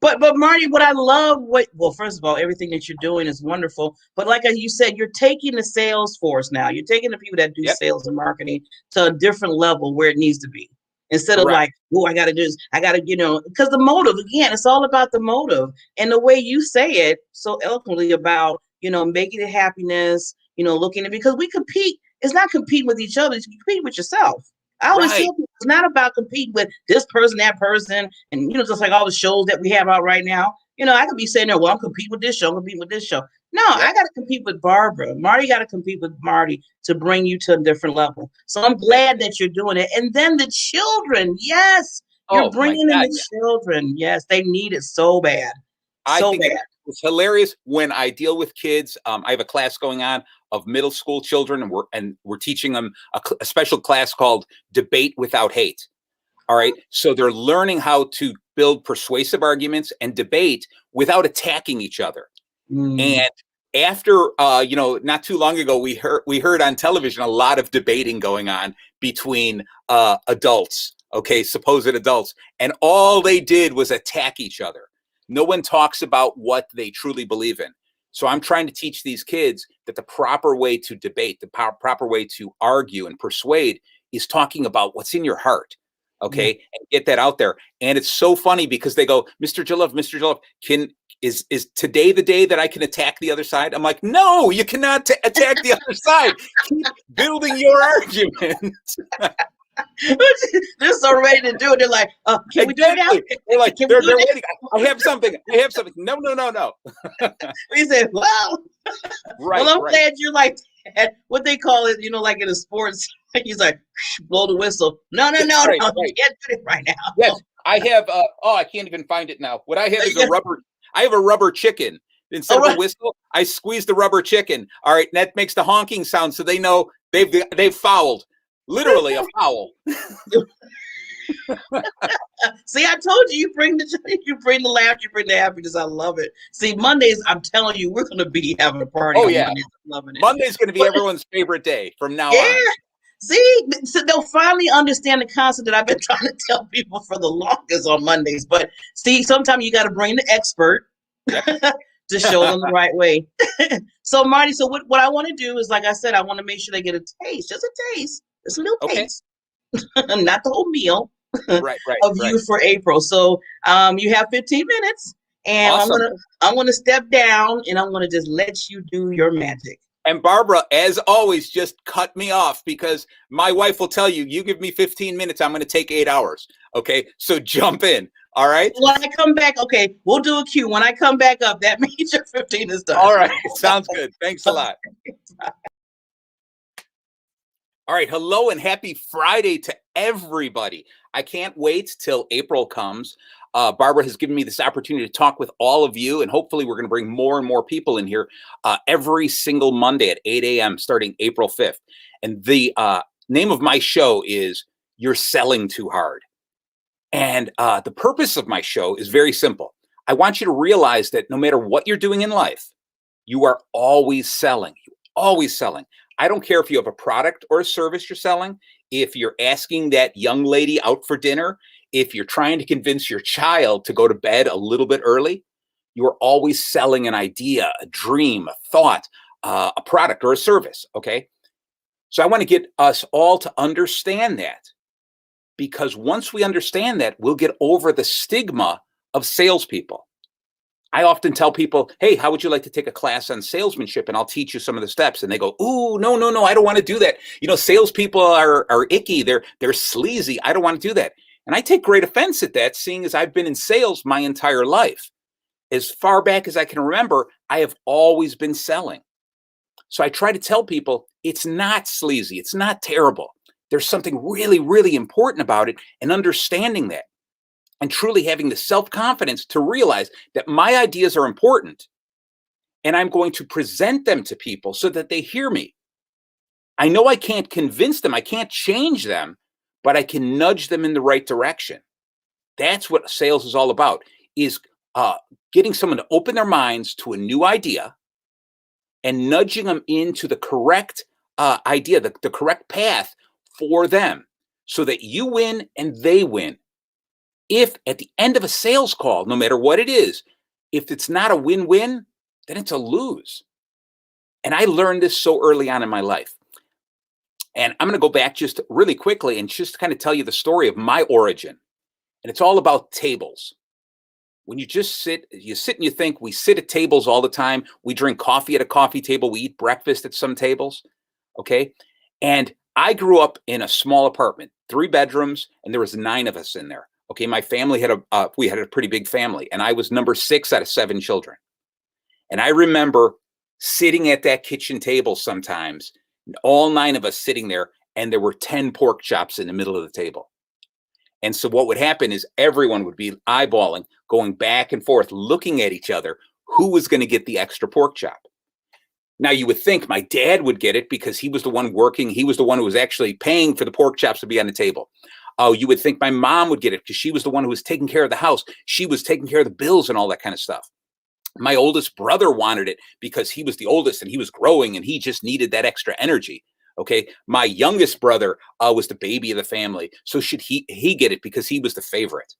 But Marty, what I love, well, first of all, everything that you're doing is wonderful. But like you said, you're taking the sales force now. You're taking the people that do sales and marketing to a different level where it needs to be. Instead of like, oh, I got to do this, I got to, you know, because the motive, again, it's all about the motive and the way you say it so eloquently about, you know, making it happiness, you know, looking at, because we compete. It's not competing with each other. It's competing with yourself. I always tell people it's not about competing with this person, that person, and, you know, just like all the shows that we have out right now. You know, I could be saying, well, I'm competing with this show, I'm competing with this show. No, I got to compete with Barbara. Marty got to compete with Marty to bring you to a different level. So I'm glad that you're doing it. And then the children, yes, you're bringing in the children. Yes, they need it so bad. I think it's hilarious when I deal with kids. I have a class going on of middle school children, and we're teaching them a special class called Debate Without Hate. All right. So they're learning how to build persuasive arguments and debate without attacking each other. And after, you know, not too long ago, we heard on television a lot of debating going on between adults, okay, supposed adults, and all they did was attack each other. No one talks about what they truly believe in. So I'm trying to teach these kids that the proper way to debate, the proper way to argue and persuade is talking about what's in your heart. Okay. And get that out there. And it's so funny because they go, Mr. Jalove, is today the day that I can attack the other side? I'm like, no, you cannot attack the other side. Keep building your argument. They're so ready to do it. They're like, can we do it now? They're like, they're ready. I have something. No. We said, well, I'm glad you're like that. What they call it, you know, like in a sports, he's like, blow the whistle. No. You can't do it right now. Yes, I have. I can't even find it now. What I have is a rubber. I have a rubber chicken. Instead of a whistle, I squeeze the rubber chicken. All right, and that makes the honking sound, so they know they've fouled. Literally a foul. See, I told you, you bring the laugh, you bring the happiness. I love it. See, Mondays, I'm telling you, we're going to be having a party. Oh, yeah. Mondays. I'm loving it. Monday's going to be everyone's favorite day from now on. See, so they'll finally understand the concept that I've been trying to tell people for the longest on Mondays. But see, sometimes you got to bring the expert to show them the right way. So, Marty, so what I want to do is, like I said, I want to make sure they get a taste, just a taste. It's a little taste, not the whole meal of you for April. So you have 15 minutes, and awesome. I'm gonna step down, and I'm gonna just let you do your magic. And Barbara, as always, just cut me off because my wife will tell you, you give me 15 minutes, I'm going to take 8 hours. Okay, so jump in. All right. When I come back, okay, we'll do a cue. When I come back up, that means your 15 is done. All right, sounds good. Thanks a lot. All right, hello and happy Friday to everybody. I can't wait till April comes. Barbara has given me this opportunity to talk with all of you, and hopefully we're going to bring more and more people in here every single Monday at 8 a.m. starting April 5th. And the name of my show is You're Selling Too Hard. And the purpose of my show is very simple. I want you to realize that no matter what you're doing in life, you are always selling. You're always selling. I don't care if you have a product or a service you're selling, if you're asking that young lady out for dinner, if you're trying to convince your child to go to bed a little bit early, you are always selling an idea, a dream, a thought, a product or a service, okay? So I want to get us all to understand that, because once we understand that, we'll get over the stigma of salespeople. I often tell people, hey, how would you like to take a class on salesmanship? And I'll teach you some of the steps. And they go, ooh, no, I don't want to do that. You know, salespeople are icky. They're sleazy. I don't want to do that. And I take great offense at that, seeing as I've been in sales my entire life. As far back as I can remember, I have always been selling. So I try to tell people it's not sleazy. It's not terrible. there's something really, really important about it, and understanding that and truly having the self-confidence to realize that my ideas are important and I'm going to present them to people so that they hear me. I know I can't convince them, I can't change them, but I can nudge them in the right direction. That's what sales is all about, is getting someone to open their minds to a new idea and nudging them into the correct idea, the correct path for them so that you win and they win. If at the end of a sales call, no matter what it is, if it's not a win-win, then it's a lose. And I learned this so early on in my life. And I'm going to go back just really quickly and just kind of tell you the story of my origin. And it's all about tables. When you just sit and you think, we sit at tables all the time. We drink coffee at a coffee table. We eat breakfast at some tables. Okay. And I grew up in a small apartment, 3 bedrooms, and there was 9 of us in there. Okay. My family we had a pretty big family, and I was number 6 out of 7 children. And I remember sitting at that kitchen table sometimes, all 9 of us sitting there, and there were 10 pork chops in the middle of the table. And so what would happen is everyone would be eyeballing, going back and forth, looking at each other, who was going to get the extra pork chop. Now, you would think my dad would get it because he was the one working. He was the one who was actually paying for the pork chops to be on the table. Oh, you would think my mom would get it because she was the one who was taking care of the house. She was taking care of the bills and all that kind of stuff. My oldest brother wanted it because he was the oldest and he was growing and he just needed that extra energy. Okay. My youngest brother was the baby of the family. So should he get it because he was the favorite.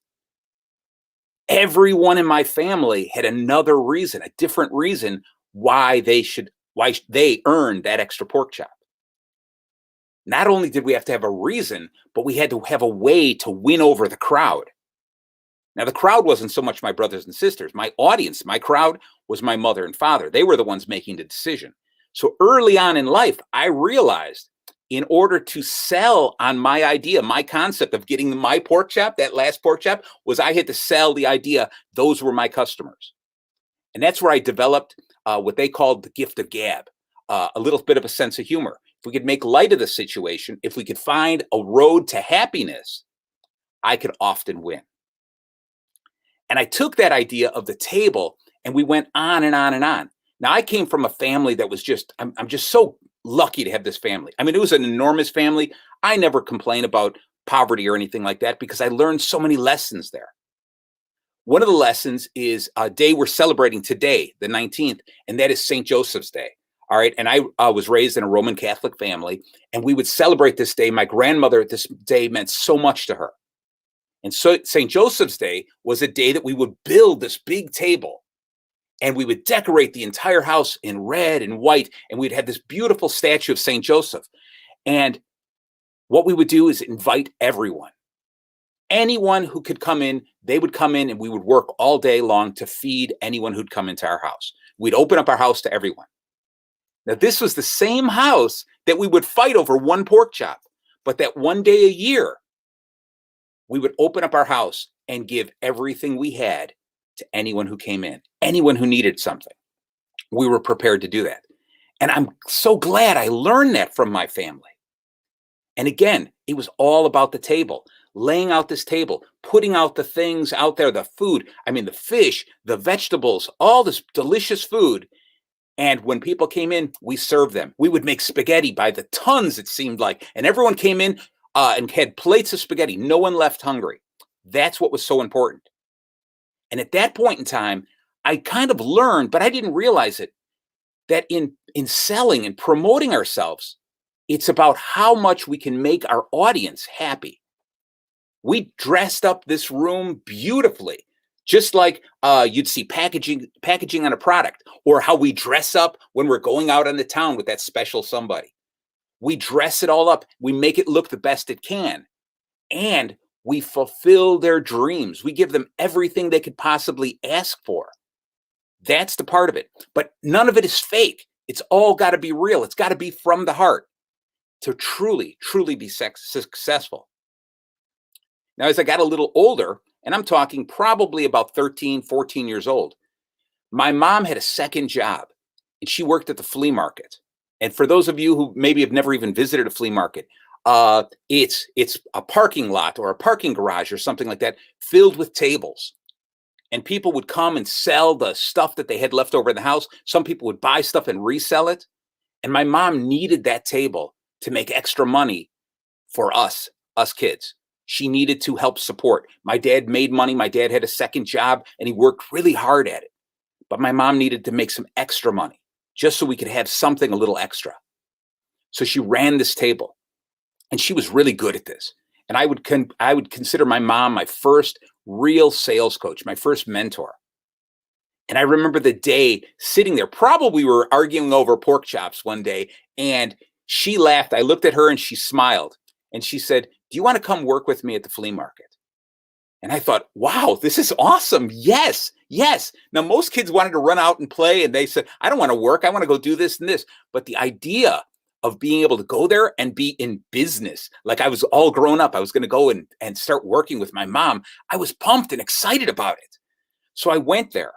Everyone in my family had another reason, a different reason why they earned that extra pork chop. Not only did we have to have a reason, but we had to have a way to win over the crowd. Now, the crowd wasn't so much my brothers and sisters. My audience, my crowd was my mother and father. They were the ones making the decision. So early on in life, I realized in order to sell on my idea, my concept of getting my pork chop, that last pork chop, was I had to sell the idea. Those were my customers. And that's where I developed what they called the gift of gab, a little bit of a sense of humor. If we could make light of the situation, if we could find a road to happiness, I could often win. And I took that idea of the table and we went on and on and on. Now, I came from a family that was I'm just so lucky to have this family. I mean, it was an enormous family. I never complain about poverty or anything like that because I learned so many lessons there. One of the lessons is a day we're celebrating today, the 19th, and that is St. Joseph's Day. All right. And I was raised in a Roman Catholic family, and we would celebrate this day. My grandmother at this day meant so much to her. And so St. Joseph's Day was a day that we would build this big table and we would decorate the entire house in red and white. And we'd have this beautiful statue of St. Joseph. And what we would do is invite everyone. Anyone who could come in, they would come in, and we would work all day long to feed anyone who'd come into our house. We'd open up our house to everyone. Now, this was the same house that we would fight over one pork chop, but that one day a year, we would open up our house and give everything we had to anyone who came in, anyone who needed something. We were prepared to do that. And I'm so glad I learned that from my family. And again, it was all about the table, laying out this table, putting out the things out there, the food, the fish, the vegetables, all this delicious food. And when people came in, we served them. We would make spaghetti by the tons, it seemed like. And everyone came in and had plates of spaghetti. No one left hungry. That's what was so important. And at that point in time, I kind of learned, but I didn't realize it, that in selling and promoting ourselves, it's about how much we can make our audience happy. We dressed up this room beautifully, just like you'd see packaging on a product, or how we dress up when we're going out on the town with that special somebody. We dress it all up. We make it look the best it can. And we fulfill their dreams. We give them everything they could possibly ask for. That's the part of it. But none of it is fake. It's all got to be real. It's got to be from the heart to truly, truly be successful. Now, as I got a little older, and I'm talking probably about 13, 14 years old, my mom had a second job, and she worked at the flea market. And for those of you who maybe have never even visited a flea market, It's a parking lot or a parking garage or something like that filled with tables. And people would come and sell the stuff that they had left over in the house. Some people would buy stuff and resell it. And my mom needed that table to make extra money for us kids. She needed to help support. My dad made money. My dad had a second job and he worked really hard at it. But my mom needed to make some extra money just so we could have something a little extra. So she ran this table and she was really good at this. And I would consider my mom my first real sales coach, my first mentor. And I remember the day sitting there, probably we were arguing over pork chops one day, and she laughed. I looked at her and she smiled and she said, "Do you want to come work with me at the flea market?" And I thought, wow, this is awesome. Yes, yes. Now, most kids wanted to run out and play, and they said, "I don't want to work. I want to go do this and this." But the idea of being able to go there and be in business, like I was all grown up, I was going to go and start working with my mom. I was pumped and excited about it. So I went there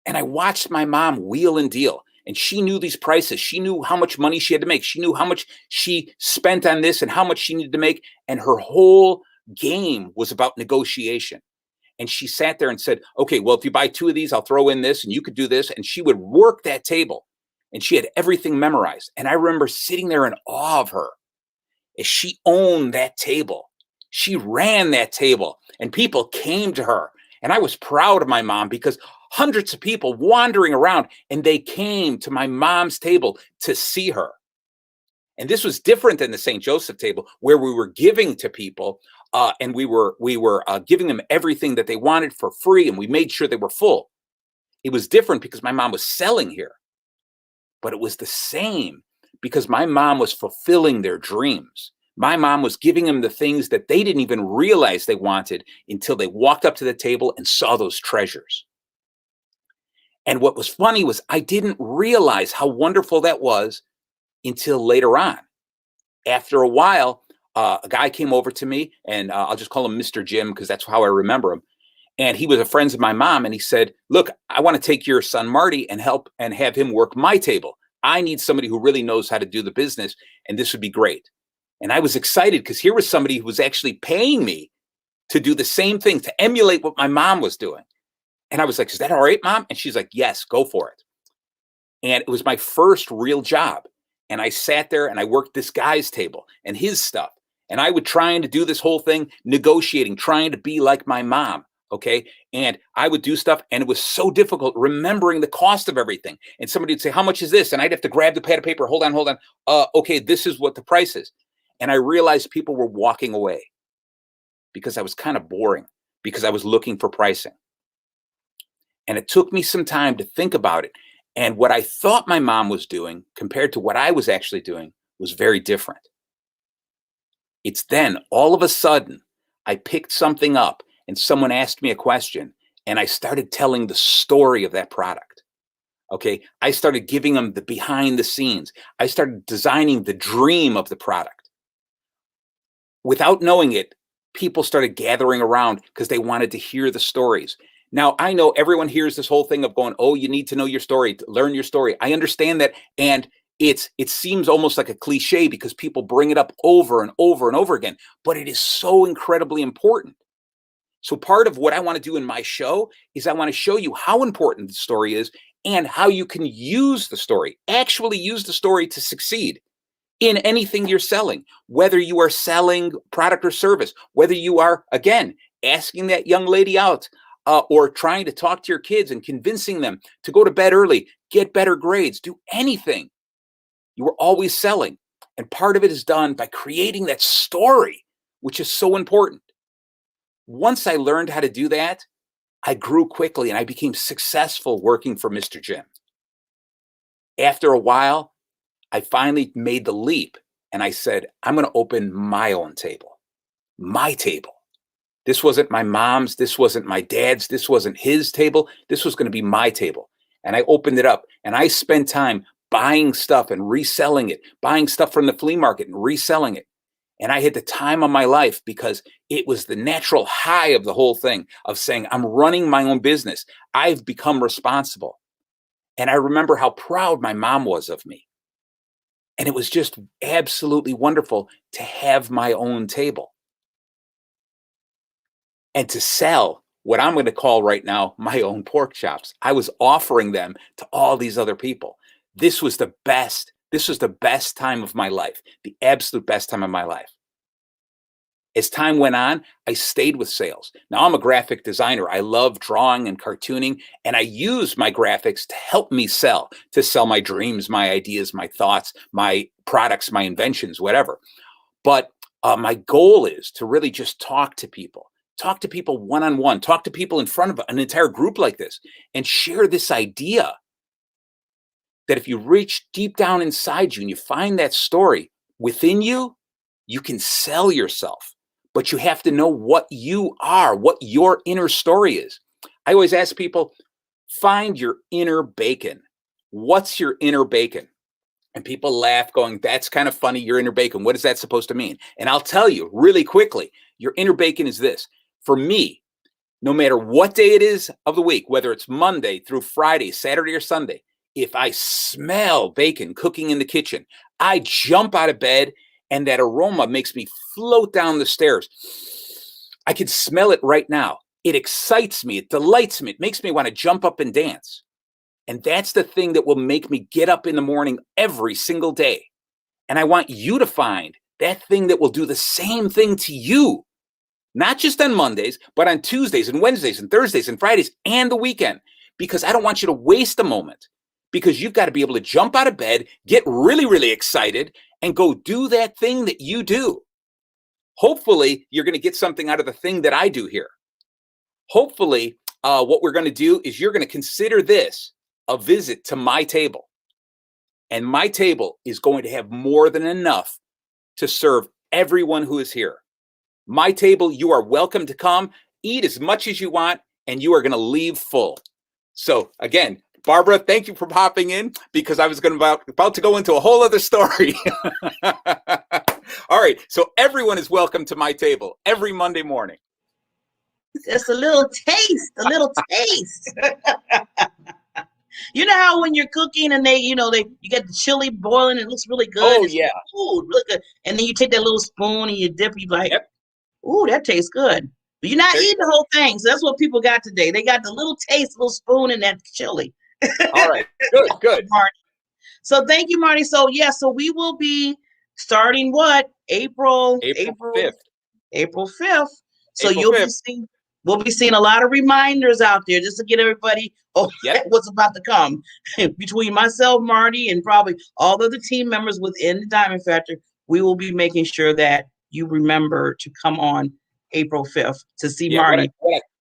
and I watched my mom wheel and deal. And she knew these prices. She knew how much money she had to make. She knew how much she spent on this and how much she needed to make. And her whole game was about negotiation. And she sat there and said, "Okay, well, if you buy 2 of these, I'll throw in this and you could do this." And she would work that table. And she had everything memorized. And I remember sitting there in awe of her as she owned that table. She ran that table and people came to her. And I was proud of my mom because hundreds of people wandering around and they came to my mom's table to see her. And this was different than the St. Joseph table where we were giving to people and we were giving them everything that they wanted for free. And we made sure they were full. It was different because my mom was selling here. But it was the same because my mom was fulfilling their dreams. My mom was giving them the things that they didn't even realize they wanted until they walked up to the table and saw those treasures. And what was funny was I didn't realize how wonderful that was until later on. After a while, a guy came over to me, and I'll just call him Mr. Jim because that's how I remember him. And he was a friend of my mom, and he said, "Look, I want to take your son Marty and help and have him work my table. I need somebody who really knows how to do the business, and this would be great." And I was excited because here was somebody who was actually paying me to do the same thing, to emulate what my mom was doing. And I was like, "Is that all right, Mom?" And she's like, "Yes, go for it." And it was my first real job. And I sat there and I worked this guy's table and his stuff. And I would trying to do this whole thing, negotiating, trying to be like my mom. Okay. And I would do stuff and it was so difficult remembering the cost of everything. And somebody would say, "How much is this?" And I'd have to grab the pad of paper. Hold on. Okay. This is what the price is. And I realized people were walking away because I was kind of boring because I was looking for pricing. And it took me some time to think about it. And what I thought my mom was doing compared to what I was actually doing was very different. It's then all of a sudden I picked something up and someone asked me a question and I started telling the story of that product. Okay. I started giving them the behind the scenes. I started designing the dream of the product. Without knowing it, people started gathering around because they wanted to hear the stories. Now, I know everyone hears this whole thing of going, "Oh, you need to know your story, to learn your story." I understand that. And it seems almost like a cliche because people bring it up over and over and over again, but it is so incredibly important. So part of what I want to do in my show is I want to show you how important the story is and how you can use the story, actually use the story to succeed in anything you're selling, whether you are selling product or service, whether you are, again, asking that young lady out or trying to talk to your kids and convincing them to go to bed early, get better grades, do anything. You are always selling. And part of it is done by creating that story, which is so important. Once I learned how to do that, I grew quickly and I became successful working for Mr. Jim. After a while, I finally made the leap and I said, "I'm going to open my own table, my table." This wasn't my mom's. This wasn't my dad's. This wasn't his table. This was going to be my table. And I opened it up and I spent time buying stuff and reselling it, buying stuff from the flea market and reselling it. And I had the time of my life because it was the natural high of the whole thing of saying, I'm running my own business. I've become responsible. And I remember how proud my mom was of me. And it was just absolutely wonderful to have my own table and to sell what I'm going to call right now my own pork chops. I was offering them to all these other people. This was the best. This was the best time of my life, the absolute best time of my life. As time went on, I stayed with sales. Now I'm a graphic designer. I love drawing and cartooning, and I use my graphics to help me sell, my dreams, my ideas, my thoughts, my products, my inventions, whatever. But my goal is to really just talk to people one-on-one, talk to people in front of an entire group like this, and share this idea that if you reach deep down inside you and you find that story within you, you can sell yourself. But you have to know what you are, what your inner story is. I always ask people, find your inner bacon. What's your inner bacon? And people laugh going, that's kind of funny, your inner bacon. What is that supposed to mean? And I'll tell you really quickly, your inner bacon is this. For me, no matter what day it is of the week, whether it's Monday through Friday, Saturday or Sunday, if I smell bacon cooking in the kitchen, I jump out of bed and that aroma makes me float down the stairs. I can smell it right now. It excites me. It delights me. It makes me want to jump up and dance. And that's the thing that will make me get up in the morning every single day. And I want you to find that thing that will do the same thing to you. Not just on Mondays, but on Tuesdays and Wednesdays and Thursdays and Fridays and the weekend. Because I don't want you to waste a moment. Because you've got to be able to jump out of bed, get really, really excited, and go do that thing that you do. Hopefully, you're going to get something out of the thing that I do here. Hopefully, what we're going to do is you're going to consider this a visit to my table. And my table is going to have more than enough to serve everyone who is here. My table, you are welcome to come, eat as much as you want, and you are going to leave full. So again, Barbara, thank you for popping in because I was about to go into a whole other story. All right. So everyone is welcome to my table every Monday morning. Just a little taste, You know how when you're cooking and you get the chili boiling, it looks really good. Oh, it's yeah. Food, really good. And then you take that little spoon and you dip, you like, yep. Ooh, that tastes good. But you're not eating the whole thing. So that's what people got today. They got the little taste, little spoon in that chili. All right. Good. Marty. So thank you, Marty. So so we will be starting what? April 5th. April 5th. So April 5th. We'll be seeing a lot of reminders out there just to get everybody what's about to come. Between myself, Marty, and probably all of the team members within the Diamond Factory, we will be making sure that you remember to come on April 5th to see Marty.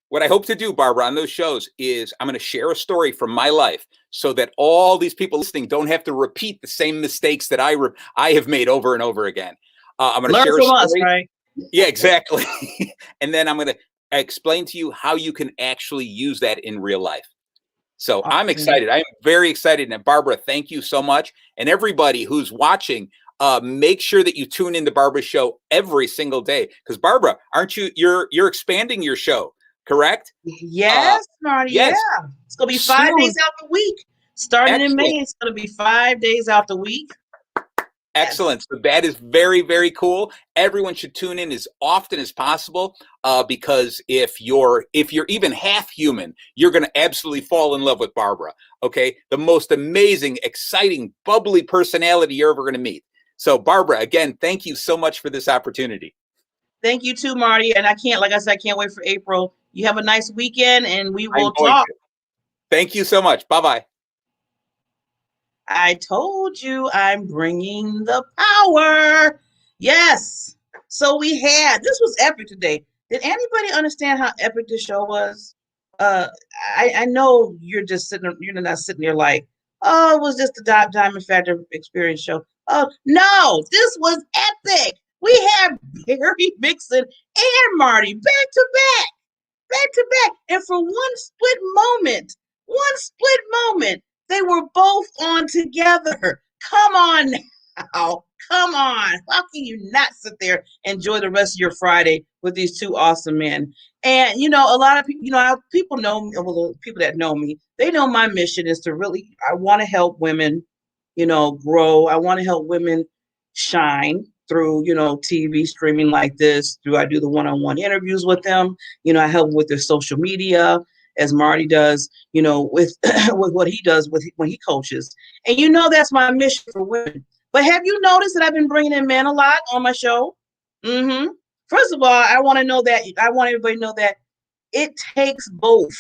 What I hope to do, Barbara, on those shows is I'm going to share a story from my life so that all these people listening don't have to repeat the same mistakes that I have made over and over again. I'm going to share a story. Us, right? Yeah, exactly. And then I'm going to explain to you how you can actually use that in real life. So I'm excited. I'm very excited. And Barbara, thank you so much. And everybody who's watching, make sure that you tune into Barbara's show every single day. Because Barbara, aren't you're expanding your show, correct? Yes, Marty. Yes. Yeah. It's going to be 5 days out the week. Starting in May, it's going to be 5 days out the week. Excellent. So that is very, very cool. Everyone should tune in as often as possible because if you're even half human, you're going to absolutely fall in love with Barbara. Okay. The most amazing, exciting, bubbly personality you're ever going to meet. So Barbara, again, thank you so much for this opportunity. Thank you too, Marty. And I can't wait for April. You have a nice weekend and we will talk. Thank you so much. Bye-bye. I told you I'm bringing the power. Yes. So this was epic today. Did anybody understand how epic this show was? I know you're not sitting there like, oh, it was just the Diamond Factory Experience show. Oh, no, this was epic. We have Barry Mixon and Marty back to back. And for one split moment, they were both on together. Come on now. Come on. How can you not sit there and enjoy the rest of your Friday with these two awesome men? And, a lot of people, people know me, well, the people that know me, they know my mission is I want to help women grow. I want to help women shine through, TV streaming like this. I do the one-on-one interviews with them. I help them with their social media, as Marty does, with with what he does when he coaches. And that's my mission for women. But have you noticed that I've been bringing in men a lot on my show? First of all, I want everybody to know that it takes both.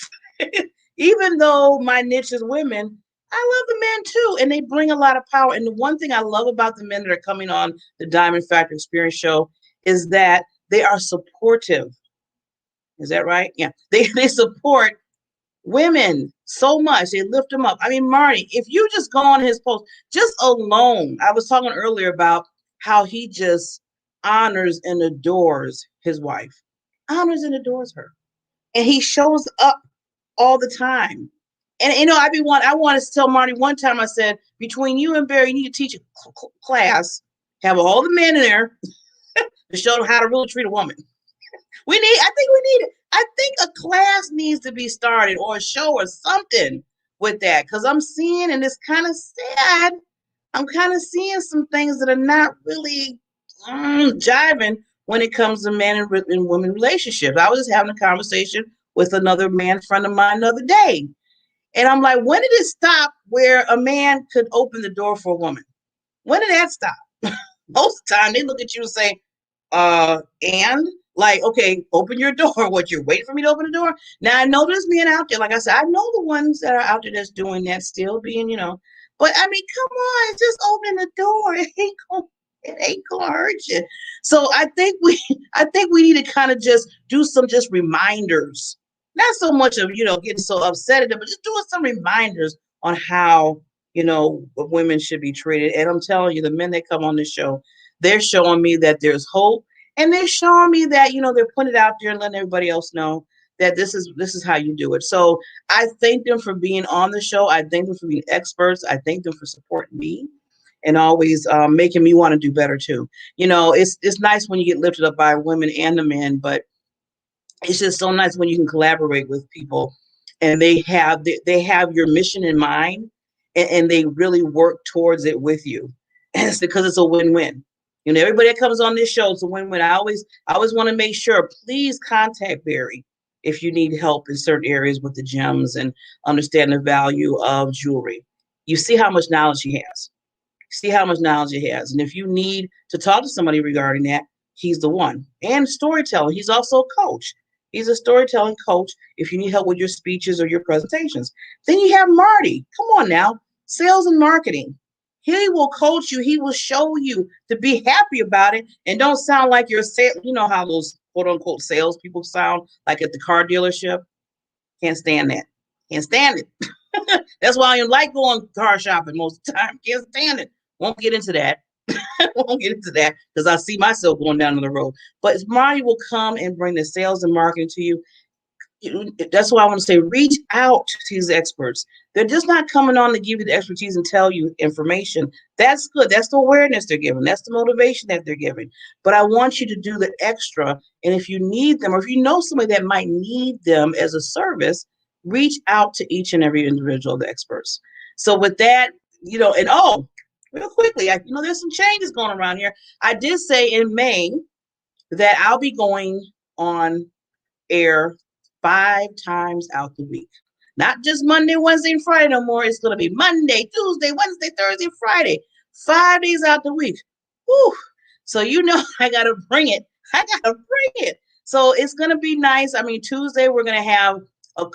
Even though my niche is women, I love the men too, and they bring a lot of power. And the one thing I love about the men that are coming on the Diamond Factor Experience show is that they are supportive. Is that right? Yeah. They support women so much. They lift them up. I mean, Marty, if you just go on his post, just alone, I was talking earlier about how he just honors and adores his wife, honors and adores her. And he shows up all the time. And I wanted to tell Marty one time, I said, between you and Barry, you need to teach a class, have all the men in there to show them how to really treat a woman. I think a class needs to be started, or a show or something with that, because I'm seeing, and it's kind of sad, I'm kind of seeing some things that are not really jiving when it comes to men and women relationships. I was just having a conversation with another man friend of mine the other day. And I'm like, when did it stop where a man could open the door for a woman? When did that stop? Most of the time they look at you and say, and like, okay, open your door. What, you're waiting for me to open the door? Now I know there's men out there. Like I said, I know the ones that are out there that's doing that still being, but I mean, come on, just open the door. It ain't gonna hurt you. So I think we need to kind of just do some reminders. Not so much of, getting so upset at them, but just doing some reminders on how, women should be treated. And I'm telling you, the men that come on this show, they're showing me that there's hope. And they're showing me that, they're putting it out there and letting everybody else know that this is how you do it. So I thank them for being on the show. I thank them for being experts. I thank them for supporting me and always making me want to do better too. It's nice when you get lifted up by women and the men, but it's just so nice when you can collaborate with people and they have your mission in mind, and they really work towards it with you. And it's because it's a win-win. Everybody that comes on this show, it's a win-win. I always want to make sure, please contact Barry if you need help in certain areas with the gems and understand the value of jewelry. You see how much knowledge he has. And if you need to talk to somebody regarding that, he's the one. And storytelling. He's also a coach. He's a storytelling coach if you need help with your speeches or your presentations. Then you have Marty. Come on now. Sales and marketing. He will coach you. He will show you to be happy about it and don't sound like you're you know how those quote unquote sales people sound like at the car dealership. Can't stand that. Can't stand it. That's why I don't like going car shopping most of the time. Can't stand it. Won't get into that. Because I see myself going down the road. But Marty will come and bring the sales and marketing to you. That's why I want to say, reach out to these experts. They're just not coming on to give you the expertise and tell you information. That's good. That's the awareness they're giving. That's the motivation that they're giving. But I want you to do the extra. And if you need them, or if you know somebody that might need them as a service, reach out to each and every individual of the experts. So with that, and real quickly, there's some changes going around here. I did say in May that I'll be going on air 5 times out the week. Not just Monday, Wednesday, and Friday no more. It's going to be Monday, Tuesday, Wednesday, Thursday, Friday. 5 days out the week. Whew. So I got to bring it. So it's going to be nice. I mean, Tuesday, we're going to have a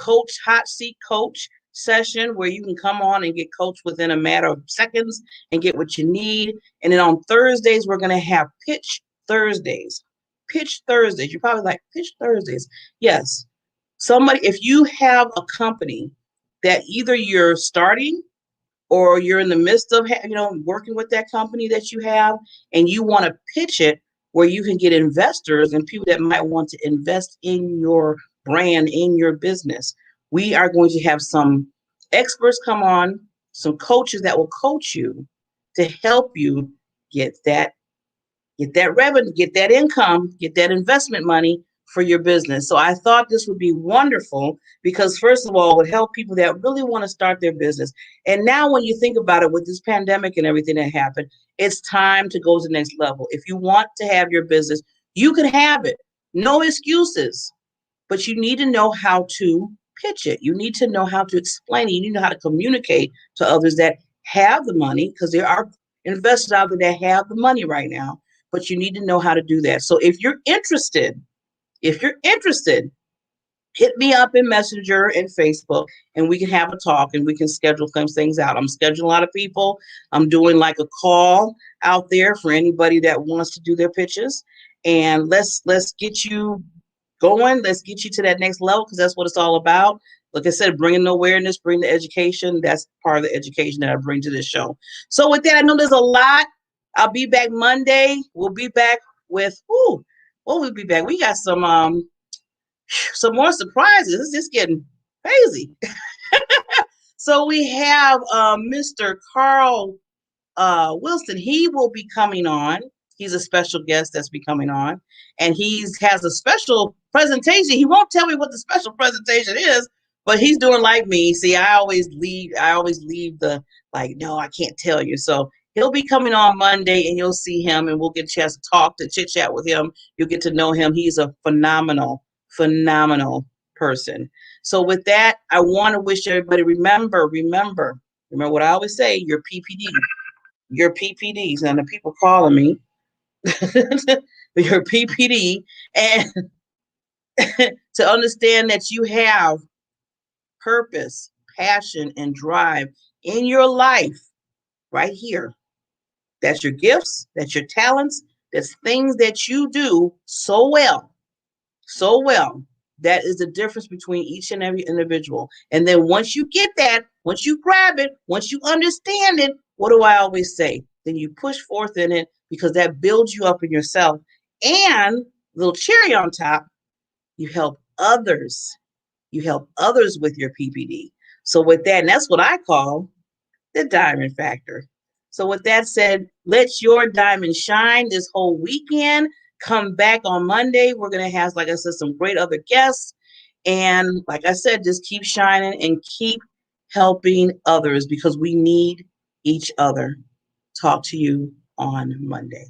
hot seat coach session where you can come on and get coached within a matter of seconds and get what you need. And then on Thursdays, we're going to have Pitch Thursdays. You're probably like, Pitch Thursdays. Yes. If you have a company that either you're starting or you're in the midst of, working with that company that you have, and you want to pitch it where you can get investors and people that might want to invest in your brand, in your business. We are going to have some experts come on, some coaches that will coach you to help you get that revenue, get that income, get that investment money for your business. So I thought this would be wonderful because, first of all, it would help people that really want to start their business. And now when you think about it, with this pandemic and everything that happened, it's time to go to the next level. If you want to have your business, you can have it. No excuses. But you need to know how to pitch it. You need to know how to explain it. You need to know how to communicate to others that have the money, because there are investors out there that have the money right now, but you need to know how to do that. So if you're interested, hit me up in Messenger and Facebook, and we can have a talk and we can schedule some things out. I'm scheduling a lot of people. I'm doing like a call out there for anybody that wants to do their pitches. And let's get you going. Let's get you to that next level, because that's what it's all about. Like I said, bringing awareness, bring the education. That's part of the education that I bring to this show. So with that, I know there's a lot. I'll be back Monday. We'll be back with, we'll be back. We got some more surprises. It's just getting crazy. So we have Mr. Carl Wilson. He will be coming on. He's a special guest that's be coming on, and he has a special presentation. He won't tell me what the special presentation is, but he's doing like me. See, I always leave the, like, no, I can't tell you. So he'll be coming on Monday, and you'll see him, and we'll get a chance to talk, to chit chat with him. You'll get to know him. He's a phenomenal person. So with that, I want to wish everybody, remember what I always say, your PPDs. And the people calling me, your PPD, and to understand that you have purpose, passion, and drive in your life right here. That's your gifts, that's your talents, that's things that you do so well. That is the difference between each and every individual. And then once you get that, once you grab it, once you understand it, what do I always say? Then you push forth in it, because that builds you up in yourself. And little cherry on top, you help others. You help others with your PPD. So with that, and that's what I call the diamond factor. So with that said, let your diamond shine this whole weekend. Come back on Monday. We're going to have, like I said, some great other guests. And like I said, just keep shining and keep helping others, because we need each other. Talk to you on Monday.